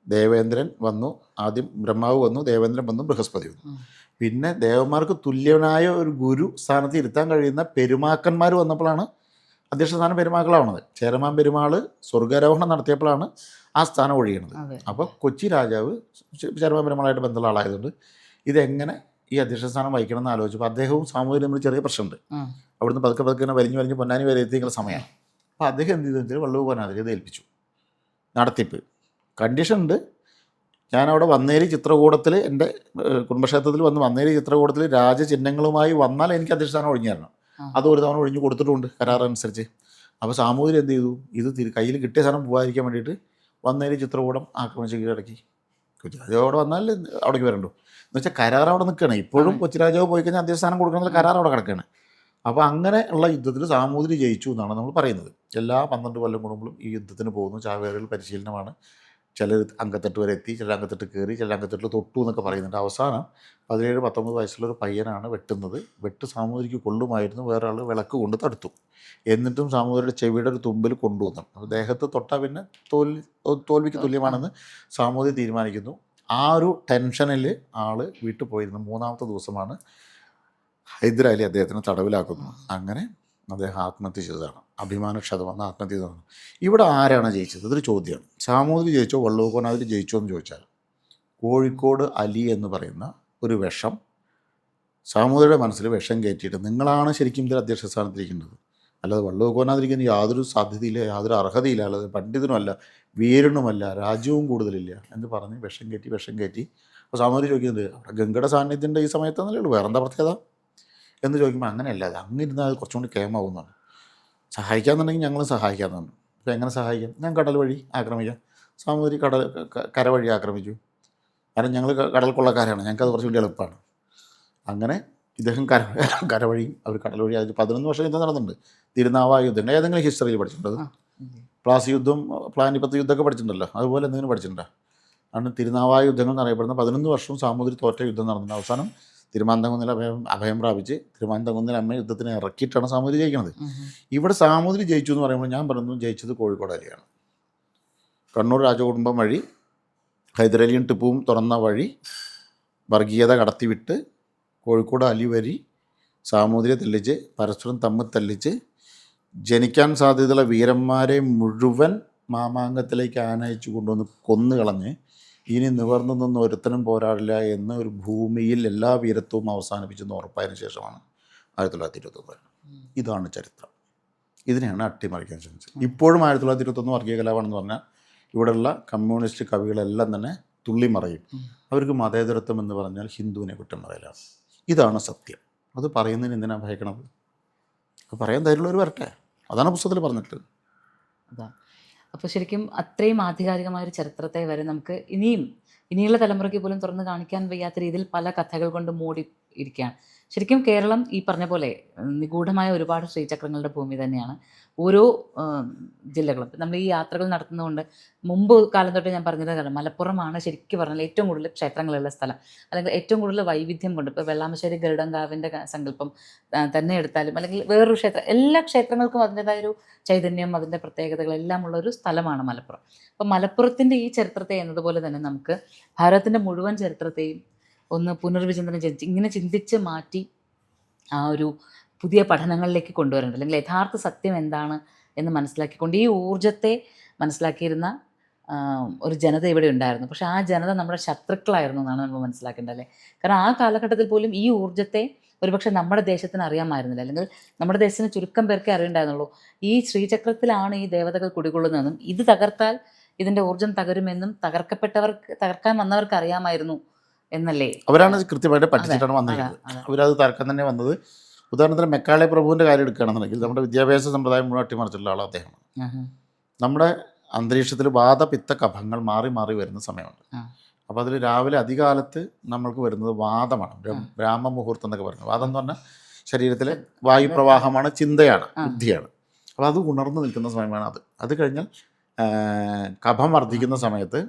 Speaker 1: ദേവേന്ദ്രൻ വന്നു, ആദ്യം ബ്രഹ്മാവ് വന്നു, ദേവേന്ദ്രൻ വന്നു, ബൃഹസ്പതി വന്നു. പിന്നെ ദേവന്മാർക്ക് തുല്യനായ ഒരു ഗുരു സ്ഥാനത്ത് ഇരുത്താൻ കഴിയുന്ന പെരുമാക്കന്മാർ വന്നപ്പോഴാണ് അധ്യക്ഷ സ്ഥാനം പെരുമാക്കളാവണത്. ചേരമാൻ പെരുമാൾ സ്വർഗാരോഹണം നടത്തിയപ്പോഴാണ് ആ സ്ഥാനം ഒഴിയണത്. അപ്പോൾ കൊച്ചി രാജാവ് ചേരമാൻ പെരുമാളായിട്ട് ബന്ധമുള്ള ആളായതുകൊണ്ട് ഇതെങ്ങനെ ഈ അധ്യക്ഷ സ്ഥാനം വഹിക്കണം എന്ന് ആലോചിച്ചപ്പോൾ അദ്ദേഹവും സാമൂഹിക തമ്മിൽ ചെറിയ പ്രശ്നമുണ്ട്. അവിടുന്ന് പതുക്കെ പതുക്കെ വലിഞ്ഞ് പൊന്നാനി വരെ എത്തിയുള്ള സമയമാണ്. അപ്പോൾ അദ്ദേഹം എന്ത് ചെയ്തെന്ന് വെച്ചാൽ വള്ളൂർ പോനാതിരി ഇത് ഏൽപ്പിച്ചു നടത്തിപ്പ്. കണ്ടീഷൻ ഉണ്ട്, ഞാനവിടെ വന്നേരി ചിത്രകൂടത്തിൽ എൻ്റെ കുടുംബക്ഷേത്രത്തിൽ വന്നേരി ചിത്രകൂടത്തിൽ രാജചിഹ്നങ്ങളുമായി വന്നാൽ എനിക്ക് അധ്യക്ഷ സ്ഥാനം ഒഴിഞ്ഞു തരണം. അത് ഒരു തവണ ഒഴിഞ്ഞു കൊടുത്തിട്ടുണ്ട് കരാറനുസരിച്ച്. അപ്പോൾ സാമൂതിരി എന്ത് ചെയ്തു, ഇത് കയ്യിൽ കിട്ടിയ സാധനം പോകാതിരിക്കാൻ വേണ്ടിയിട്ട് വന്നേരി ചിത്രകൂടം ആക്രമിച്ച് കീഴടക്കി. കൊച്ചിരാജാവ് അവിടെ വന്നാൽ അവിടേക്ക് വരണ്ടോ എന്ന് വെച്ചാൽ കരാർ അവിടെ നിൽക്കുകയാണ്. ഇപ്പോഴും കൊച്ചിരാജാവ് പോയി കഴിഞ്ഞാൽ അധ്യക്ഷ സ്ഥാനം കൊടുക്കണമെങ്കിൽ കരാർ അവിടെ കിടക്കുകയാണ്. അപ്പോൾ അങ്ങനെ ഉള്ള യുദ്ധത്തിൽ സാമൂതിരി ജയിച്ചു എന്നാണ് നമ്മൾ പറയുന്നത്. എല്ലാ 12 കൊല്ലം കൂടുമ്പോഴും ഈ യുദ്ധത്തിന് പോകുന്നു. ചാവേറുകൾ പരിശീലനമാണ്. ചിലർ അങ്കത്തെട്ട് വരെ എത്തി, ചിലർ അങ്കത്തെട്ട് കയറി, ചിലർ അങ്കത്തെട്ടിൽ തൊട്ടു എന്നൊക്കെ പറയുന്നുണ്ട്. അവസാനം 17-19 വയസ്സുള്ളൊരു പയ്യനാണ് വെട്ടുന്നത്. വെട്ട് സാമൂതിരിക്ക് കൊള്ളുമായിരുന്നു, വേറെ ആൾ വിളക്ക് കൊണ്ട് തടുത്തു. എന്നിട്ടും സാമൂതിരിയുടെ ചെവിയുടെ ഒരു തുമ്പിൽ കൊണ്ടുവന്നു. അപ്പോൾ ദേഹത്ത് തൊട്ടാൽ പിന്നെ തോൽവിക്ക് തുല്യമാണെന്ന് സാമൂതിരി തീരുമാനിക്കുന്നു. ആ ഒരു ടെൻഷനിൽ ആൾ വീട്ടിൽ പോയിരുന്നു. 3ാമത്തെ ദിവസമാണ് ഹൈദരാലി അദ്ദേഹത്തിനെ തടവിലാക്കുന്നു. അങ്ങനെ അദ്ദേഹം ആത്മഹത്യ ചെയ്തതാണ്. അഭിമാനക്ഷതം വന്ന് ആത്മഹത്യ ചെയ്തതാണ്. ഇവിടെ ആരാണ് ജയിച്ചത്, ഇതൊരു ചോദ്യമാണ്. സാമൂതിരി ജയിച്ചോ വള്ളൂർക്കോനാതിരി ജയിച്ചോ എന്ന് ചോദിച്ചാൽ കോഴിക്കോട് അലി എന്ന് പറയുന്ന ഒരു വിഷം സാമൂതിരിയുടെ മനസ്സിൽ വിഷം കയറ്റിയിട്ട് നിങ്ങളാണ് ശരിക്കും ഇതിൽ അധ്യക്ഷ സ്ഥാനത്തിരിക്കേണ്ടത്, അല്ലാതെ വള്ളൂർക്കോനാതിരിക്കുന്ന യാതൊരു സാധ്യതയില്ല, യാതൊരു അർഹതയില്ല, അല്ലാതെ പണ്ഡിതനുമല്ല, വീരനുമല്ല, രാജ്യവും കൂടുതലില്ല എന്ന് പറഞ്ഞ് വിഷം കയറ്റി. അപ്പോൾ സാമൂതിരി ചോദിക്കുന്നത് അവിടെ ഗംഗയുടെ സാന്നിധ്യത്തിൻ്റെ ഈ സമയത്താണല്ലേ ഉള്ളൂ, വേറെന്താ പ്രത്യേകത എന്ന് ചോദിക്കുമ്പോൾ അങ്ങനെയല്ല, അത് അങ്ങിരുന്നാൽ അത് കുറച്ചും കൂടി കേമാവുന്നതാണ്. സഹായിക്കാമെന്നുണ്ടെങ്കിൽ ഞങ്ങളും സഹായിക്കാമെന്നാണ്. അപ്പോൾ എങ്ങനെ സഹായിക്കാം, ഞാൻ കടൽ വഴി ആക്രമിക്കാം. സാമൂതിരി കര വഴി ആക്രമിച്ചു. കാരണം ഞങ്ങൾ കടൽ കൊള്ളക്കാരാണ്, ഞങ്ങൾക്കത് കുറച്ച് കൂടി എളുപ്പമാണ്. അങ്ങനെ ഇദ്ദേഹം കര വഴിയും അവർ കടൽ വഴി. അതിൽ 11 വർഷം യുദ്ധം നടന്നിട്ടുണ്ട്. തിരുനാവായ യുദ്ധങ്ങൾ ഏതെങ്കിലും ഹിസ്റ്ററിയിൽ പഠിച്ചിട്ടുണ്ടത്? പ്ലാസി യുദ്ധം, പ്ലാനിപ്പത്ത് യുദ്ധമൊക്കെ പഠിച്ചിട്ടുണ്ടല്ലോ, അതുപോലെ എന്തെങ്കിലും പഠിച്ചിട്ടുണ്ടോ? ആണ് തിരുനാവായ യുദ്ധങ്ങൾ എന്നറിയപ്പെടുന്ന 11 വർഷവും സാമൂതിരി തോറ്റ യുദ്ധം നടന്നിട്ടുണ്ട്. അവസാനം തിരുമാന്തകുന്നിൽ അഭയം പ്രാപിച്ച് തിരുമാന്തകുന്നിൽ അമ്മ യുദ്ധത്തിന് ഇറക്കിയിട്ടാണ് സാമൂതിരി ജയിക്കുന്നത്. ഇവിടെ സാമൂതിരി ജയിച്ചു എന്ന് പറയുമ്പോൾ ഞാൻ പറഞ്ഞു ജയിച്ചത് കോഴിക്കോട് അലിയാണ്. കണ്ണൂർ രാജകുടുംബം വഴി ഹൈദരലിയും ടിപ്പുവും തുറന്ന വഴി വർഗീയത കടത്തിവിട്ട് കോഴിക്കോട് അലി വരി സാമൂതിരിയെ തെല്ലിച്ച് പരസ്പരം തമ്മിൽ തല്ലിച്ച് ജനിക്കാൻ സാധ്യതയുള്ള വീരന്മാരെ മുഴുവൻ മാമാങ്കത്തിലേക്ക് ആനയിച്ചു കൊണ്ടുവന്ന് കൊന്നുകളഞ്ഞ് ഇനി നിവർന്നു നിന്ന് ഒരുത്തനും പോരാടില്ല എന്ന ഒരു ഭൂമിയിൽ എല്ലാ വീരത്വവും അവസാനിപ്പിച്ചെന്ന് ഉറപ്പായതിനു ശേഷമാണ് 1921. ഇതാണ് ചരിത്രം. ഇതിനെയാണ് അട്ടിമറിക്കാൻ ശ്രമിച്ചത്. ഇപ്പോഴും 1921 വർഗീയ കലാപമാണെന്ന് പറഞ്ഞാൽ ഇവിടെയുള്ള കമ്മ്യൂണിസ്റ്റ് കവികളെല്ലാം തന്നെ തുള്ളി മറയും. അവർക്ക് മതേതരത്വം എന്ന് പറഞ്ഞാൽ ഹിന്ദുവിനെ കുറ്റം പറയലാണ്. ഇതാണ് സത്യം. അത് പറയുന്നതിന് എന്തിനാണ് ഭയക്കണത്? അത് പറയാൻ ധൈര്യമുള്ളവർ വരട്ടെ. അതാണ് പുസ്തകത്തിൽ പറഞ്ഞിട്ട്.
Speaker 2: അതാ. അപ്പോൾ ശരിക്കും അത്രയും ആധികാരികമായൊരു ചരിത്രത്തെ വരെ നമുക്ക് ഇനിയുള്ള തലമുറയ്ക്ക് പോലും തുറന്ന് കാണിക്കാൻ വയ്യാത്ത രീതിയിൽ പല കഥകൾ കൊണ്ട് മൂടി ഇരിക്കുകയാണ്. ശരിക്കും കേരളം ഈ പറഞ്ഞ പോലെ നിഗൂഢമായ ഒരുപാട് ശ്രീചക്രങ്ങളുടെ ഭൂമി തന്നെയാണ്. ഓരോ ജില്ലകളും നമ്മൾ ഈ യാത്രകൾ നടത്തുന്നതുകൊണ്ട് മുമ്പ് കാലം തൊട്ട് ഞാൻ പറഞ്ഞത് കാരണം മലപ്പുറമാണ് ശരിക്കും പറഞ്ഞാൽ ഏറ്റവും കൂടുതൽ ക്ഷേത്രങ്ങളുള്ള സ്ഥലം, അല്ലെങ്കിൽ ഏറ്റവും കൂടുതൽ വൈവിധ്യം കൊണ്ട്. ഇപ്പോൾ വെള്ളാമശ്ശേരി ഗരുഡങ്കാവിൻ്റെ സങ്കല്പം തന്നെ എടുത്താലും, അല്ലെങ്കിൽ വേറൊരു ക്ഷേത്രം, എല്ലാ ക്ഷേത്രങ്ങൾക്കും അതിൻ്റെതായൊരു ചൈതന്യം, അതിൻ്റെ പ്രത്യേകതകളെല്ലാം ഉള്ളൊരു സ്ഥലമാണ് മലപ്പുറം. അപ്പോൾ മലപ്പുറത്തിൻ്റെ ഈ ചരിത്രത്തെ എന്നതുപോലെ തന്നെ നമുക്ക് ഭാരതത്തിൻ്റെ മുഴുവൻ ചരിത്രത്തെയും ഒന്ന് പുനർവിചിന്തനം ചെയ്ത് ഇങ്ങനെ ചിന്തിച്ച് മാറ്റി ആ ഒരു പുതിയ പഠനങ്ങളിലേക്ക് കൊണ്ടുവരേണ്ടത്, അല്ലെങ്കിൽ യഥാർത്ഥ സത്യം എന്താണ് എന്ന് മനസ്സിലാക്കിക്കൊണ്ട് ഈ ഊർജ്ജത്തെ മനസ്സിലാക്കിയിരുന്ന ഒരു ജനത ഇവിടെ ഉണ്ടായിരുന്നു. പക്ഷേ ആ ജനത നമ്മുടെ ശത്രുക്കളായിരുന്നു എന്നാണ് നമ്മൾ മനസ്സിലാക്കേണ്ടത്, അല്ലേ? കാരണം ആ കാലഘട്ടത്തിൽ പോലും ഈ ഊർജ്ജത്തെ ഒരുപക്ഷെ നമ്മുടെ ദേശത്തിന് അറിയാമായിരുന്നില്ല, അല്ലെങ്കിൽ നമ്മുടെ ദേശത്തിന് ചുരുക്കം പേർക്കേ അറിയണ്ടായിരുന്നുള്ളൂ. ഈ ശ്രീചക്രത്തിലാണ് ഈ ദേവതകൾ കുടികൊള്ളുന്നതെന്നും ഇത് തകർത്താൽ ഇതിൻ്റെ ഊർജ്ജം തകരുമെന്നും തകർക്കാൻ വന്നവർക്ക് അറിയാമായിരുന്നു എന്നല്ലേ?
Speaker 1: അവരാണ് കൃത്യമായിട്ട് പഠിച്ചിട്ടാണ് വന്നിരിക്കുന്നത്. അവരത് തർക്കം തന്നെ വന്നത്. ഉദാഹരണത്തിന് മെക്കാളെ പ്രഭുവിൻ്റെ കാര്യം എടുക്കുകയാണെന്നുണ്ടെങ്കിൽ നമ്മുടെ വിദ്യാഭ്യാസ സമ്പ്രദായം മുഴുവൻ അട്ടിമറിച്ചിട്ടുള്ള ആൾ അദ്ദേഹമാണ്. നമ്മുടെ അന്തരീക്ഷത്തിൽ വാദപിത്ത കഫങ്ങൾ മാറി മാറി വരുന്ന സമയമുണ്ട്. അപ്പോൾ അതിൽ രാവിലെ അധികാലത്ത് നമ്മൾക്ക് വരുന്നത് വാദമാണ്, ബ്രാഹ്മമുഹൂർത്തം എന്നൊക്കെ പറയുന്നത്. വാദം എന്ന് പറഞ്ഞാൽ ശരീരത്തിലെ വായുപ്രവാഹമാണ്, ചിന്തയാണ്, ബുദ്ധിയാണ്. അപ്പോൾ അത് ഉണർന്നു നിൽക്കുന്ന സമയമാണ് അത്. അത് കഴിഞ്ഞാൽ കഫം വർദ്ധിക്കുന്ന സമയത്ത്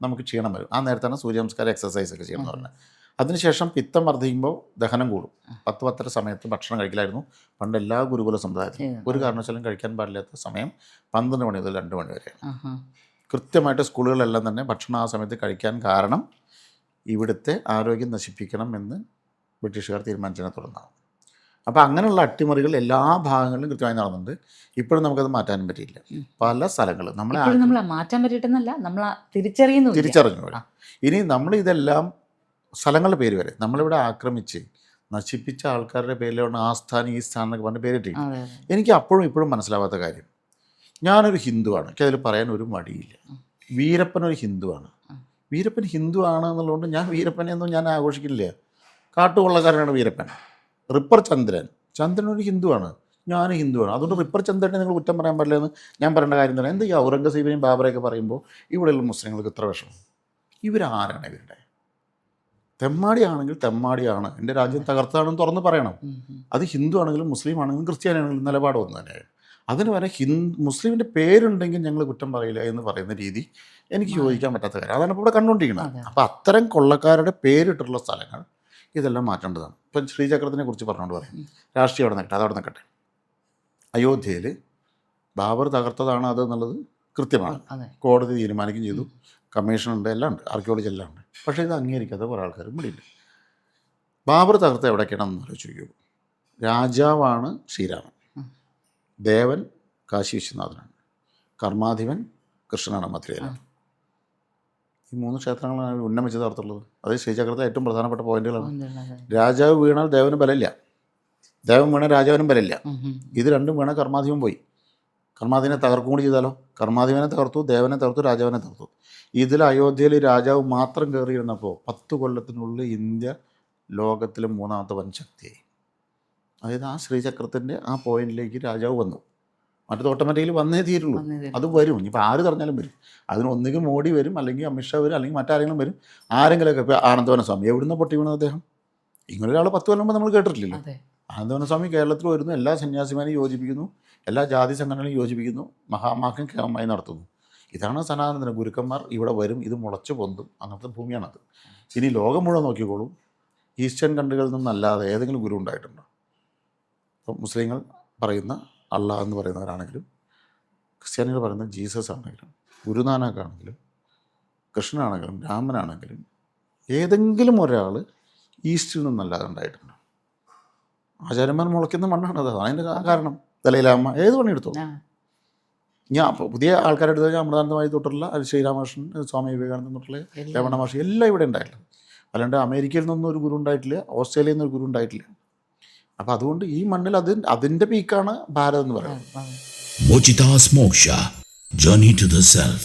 Speaker 1: നമുക്ക് ക്ഷീണം വരും. ആ നേരത്താണ് സൂര്യനമസ്കാരം എക്സസൈസ് ഒക്കെ ചെയ്യണമെന്ന് പറഞ്ഞാൽ. അതിനുശേഷം പിത്തം വർദ്ധിക്കുമ്പോൾ ദഹനം കൂടും. 10-10 സമയത്ത് ഭക്ഷണം കഴിക്കലായിരുന്നു പണ്ട് എല്ലാ ഗുരുകുല സമ്പ്രദായത്തിലും. ഒരു കാരണവശാലും കഴിക്കാൻ പാടില്ലാത്ത സമയം 12 മണി മുതൽ 2 മണി വരെയാണ്. കൃത്യമായിട്ട് സ്കൂളുകളിലെല്ലാം തന്നെ ഭക്ഷണം ആ സമയത്ത് കഴിക്കാൻ കാരണം ഇവിടുത്തെ ആരോഗ്യം നശിപ്പിക്കണം എന്ന് ബ്രിട്ടീഷുകാർ തീരുമാനിച്ചതിനെ തുടർന്നാണ്. അപ്പോൾ അങ്ങനെയുള്ള അട്ടിമറികൾ എല്ലാ ഭാഗങ്ങളിലും കൃത്യമായി നടന്നുണ്ട്. ഇപ്പോഴും നമുക്കത് മാറ്റാനും പറ്റിയില്ല. പല സ്ഥലങ്ങളും നമ്മൾ
Speaker 2: മാറ്റാൻ പറ്റിയിട്ടെന്നല്ല, നമ്മൾ തിരിച്ചറിഞ്ഞു.
Speaker 1: ഇനി നമ്മൾ ഇതെല്ലാം സ്ഥലങ്ങളുടെ പേര് വരെ നമ്മളിവിടെ ആക്രമിച്ച് നശിപ്പിച്ച ആൾക്കാരുടെ പേരിലാണ് ആ സ്ഥാനം ഈ സ്ഥാനം എന്നൊക്കെ പറഞ്ഞ് പേരിട്ടിരിക്കും. എനിക്ക് അപ്പോഴും ഇപ്പോഴും മനസ്സിലാവാത്ത കാര്യം, ഞാനൊരു ഹിന്ദുവാണ്, എനിക്ക് അതിൽ പറയാൻ ഒരു മടിയില്ല. വീരപ്പനൊരു ഹിന്ദുവാണ്. വീരപ്പൻ ഹിന്ദു ആണ് എന്നുള്ളതുകൊണ്ട് ഞാൻ വീരപ്പനെയൊന്നും ഞാൻ ആഘോഷിക്കില്ല. കാട്ടുകൊള്ളക്കാരനാണ് വീരപ്പൻ. റിപ്പർ ചന്ദ്രനൊരു ഹിന്ദുവാണ്, ഞാൻ ഹിന്ദുവാണ്, അതുകൊണ്ട് റിപ്പർ ചന്ദ്രനെ നിങ്ങൾ കുറ്റം പറയാൻ പാടില്ല എന്ന് ഞാൻ പറയേണ്ട കാര്യം തന്നെ. എന്താ ഈ ഔറംഗസീബിനെയും ബാബറയൊക്കെ പറയുമ്പോൾ ഇവിടെയുള്ള മുസ്ലിങ്ങൾക്ക് ഇത്ര വിഷമം? ഇവരാരാണ് ഇവരുടെ? തെമ്മാടിയാണെങ്കിൽ തെമ്മാടിയാണ്, എൻ്റെ രാജ്യം തകർത്താണെന്ന് തുറന്ന് പറയണം. അത് ഹിന്ദു ആണെങ്കിലും മുസ്ലിം ആണെങ്കിലും ക്രിസ്ത്യാനിയാണെങ്കിലും നിലപാട് ഒന്ന് തന്നെയാണ്. അതിന് വരെ മുസ്ലിമിൻ്റെ പേരുണ്ടെങ്കിൽ ഞങ്ങൾ കുറ്റം പറയില്ല എന്ന് പറയുന്ന രീതി എനിക്ക് യോജിക്കാൻ പറ്റാത്ത കാര്യം. അതാണ് ഇപ്പോൾ ഇവിടെ കണ്ടുകൊണ്ടിരിക്കുന്നത്. അപ്പോൾ അത്തരം കൊള്ളക്കാരുടെ പേരിട്ടുള്ള സ്ഥലങ്ങൾ ഇതെല്ലാം മാറ്റേണ്ടതാണ്. ഇപ്പം ശ്രീചക്രത്തിനെ കുറിച്ച് പറഞ്ഞുകൊണ്ട് പറയും, രാഷ്ട്രീയം അവിടെ നിൽക്കട്ടെ, അതവിടെ നിൽക്കട്ടെ. അയോധ്യയിൽ ബാബർ തകർത്തതാണ് അതെന്നുള്ളത് കൃത്യമാണ്. കോടതി തീരുമാനിക്കുകയും ചെയ്തു, കമ്മീഷനുണ്ട്, എല്ലാം ഉണ്ട്, ആർക്കിയോളജി എല്ലാം ഉണ്ട്. പക്ഷേ ഇത് അംഗീകരിക്കാത്ത കുറേ ആൾക്കാരും ഇവിടെയില്ല. ബാബർ തകർത്ത എവിടേക്കാണെന്ന് ആലോചിക്കൂ. രാജാവാണ് ശ്രീരാമൻ, ദേവൻ കാശി വിശ്വനാഥനാണ്, കർമാധിപൻ കൃഷ്ണനാണ് മധുരയിലാണ്. ഈ 3 ക്ഷേത്രങ്ങളാണ് ഉന്നമിച്ച് തകർത്തുള്ളത്. അത് ശ്രീചക്രത്തെ ഏറ്റവും പ്രധാനപ്പെട്ട പോയിന്റുകളാണ്. രാജാവ് വീണാൽ ദേവന് ബലമില്ല, ദേവൻ വീണാൽ രാജാവിനും ബലമില്ല. ഇത് രണ്ടും വീണാൽ കർമാധിപൻ പോയി. കർമാധിപനെ തകർക്കും കൂടി ചെയ്താലോ? കർമാധിപനെ തകർത്തു, ദേവനെ തകർത്തു, രാജാവിനെ തകർത്തു. ഇതിൽ അയോധ്യയിൽ രാജാവ് മാത്രം കയറിയിരുന്നപ്പോൾ 10 കൊല്ലത്തിനുള്ളിൽ ഇന്ത്യ ലോകത്തിലെ 3ാമത്തെ വൻശക്തിയായി. അതായത് ആ ശ്രീചക്രത്തിൻ്റെ ആ പോയിന്റിലേക്ക് രാജാവ് വന്നു. മറ്റത് ഓട്ടോമാറ്റിക്കലി വന്നേ തീരുള്ളൂ. അത് വരും, ഇനിയിപ്പോൾ ആര് പറഞ്ഞാലും വരും. അതിന് ഒന്നുകിൽ മോഡി വരും, അല്ലെങ്കിൽ അമിത്ഷാ വരും, അല്ലെങ്കിൽ മറ്റാരെങ്കിലും വരും. ആരെങ്കിലുമൊക്കെ. ഇപ്പോൾ ആനന്ദവന സ്വാമി എവിടുന്ന് പൊട്ടി വീണത് അദ്ദേഹം? ഇങ്ങനൊരാൾ 10 കൊല്ലം മുമ്പ് നമ്മൾ കേട്ടിട്ടില്ലല്ലോ. ആനന്ദവന സ്വാമി കേരളത്തിൽ വരുന്നു, എല്ലാ സന്യാസിമാരെയും യോജിപ്പിക്കുന്നു, എല്ലാ ജാതി സംഘടനകളെയും യോജിപ്പിക്കുന്നു, മഹാമാക്കം കേമമായി നടത്തുന്നു. ഇതാണ് സനാതന ഗുരുക്കന്മാർ ഇവിടെ വരും, ഇത് മുളച്ചു പൊന്തും, അങ്ങനത്തെ ഭൂമിയാണത്. ഇനി ലോകം മുഴുവൻ നോക്കിക്കോളൂ, ഈസ്റ്റേൺ കൺട്രികളിൽ നിന്നല്ലാതെ ഏതെങ്കിലും ഗുരു ഉണ്ടായിട്ടുണ്ടോ? ഇപ്പം മുസ്ലിങ്ങൾ പറയുന്ന അള്ളാഹ് എന്ന് പറയുന്നവരാണെങ്കിലും, ക്രിസ്ത്യാനികൾ പറയുന്ന ജീസസ് ആണെങ്കിലും, ഗുരുനാനക് ആണെങ്കിലും, കൃഷ്ണനാണെങ്കിലും, രാമനാണെങ്കിലും ഏതെങ്കിലും ഒരാൾ ഈസ്റ്റിൽ നിന്നല്ലാതെ ഉണ്ടായിട്ടുണ്ട്? ആചാര്യന്മാർ മുളയ്ക്കുന്ന മണ്ണാണത്. അതിൻ്റെ കാരണം ദലൈലാമ ഏത് പണി എടുത്തു. ഞാൻ പുതിയ ആൾക്കാരെടുത്ത് കഴിഞ്ഞാൽ അമൃതാനന്ദമായി തൊട്ടുള്ള ശ്രീരാമകൃഷ്ണൻ, സ്വാമി വിവേകാനന്ദൻ തൊട്ടുള്ള രമണ മഹർഷി എല്ലാം ഇവിടെ ഉണ്ടായിട്ടുള്ളത്. അല്ലാണ്ട് അമേരിക്കയിൽ നിന്നൊന്നും ഒരു ഗുരു ഉണ്ടായിട്ടില്ല, ഓസ്ട്രേലിയയിൽ നിന്നൊരു ഗുരു ഉണ്ടായിട്ടില്ല. അപ്പം അതുകൊണ്ട് ഈ മണ്ണിൽ അതിൻ്റെ പീക്കാണ് ഭാരതം എന്ന് പറയുന്നത്.
Speaker 3: Mochidas Moksha, Journey to the Self.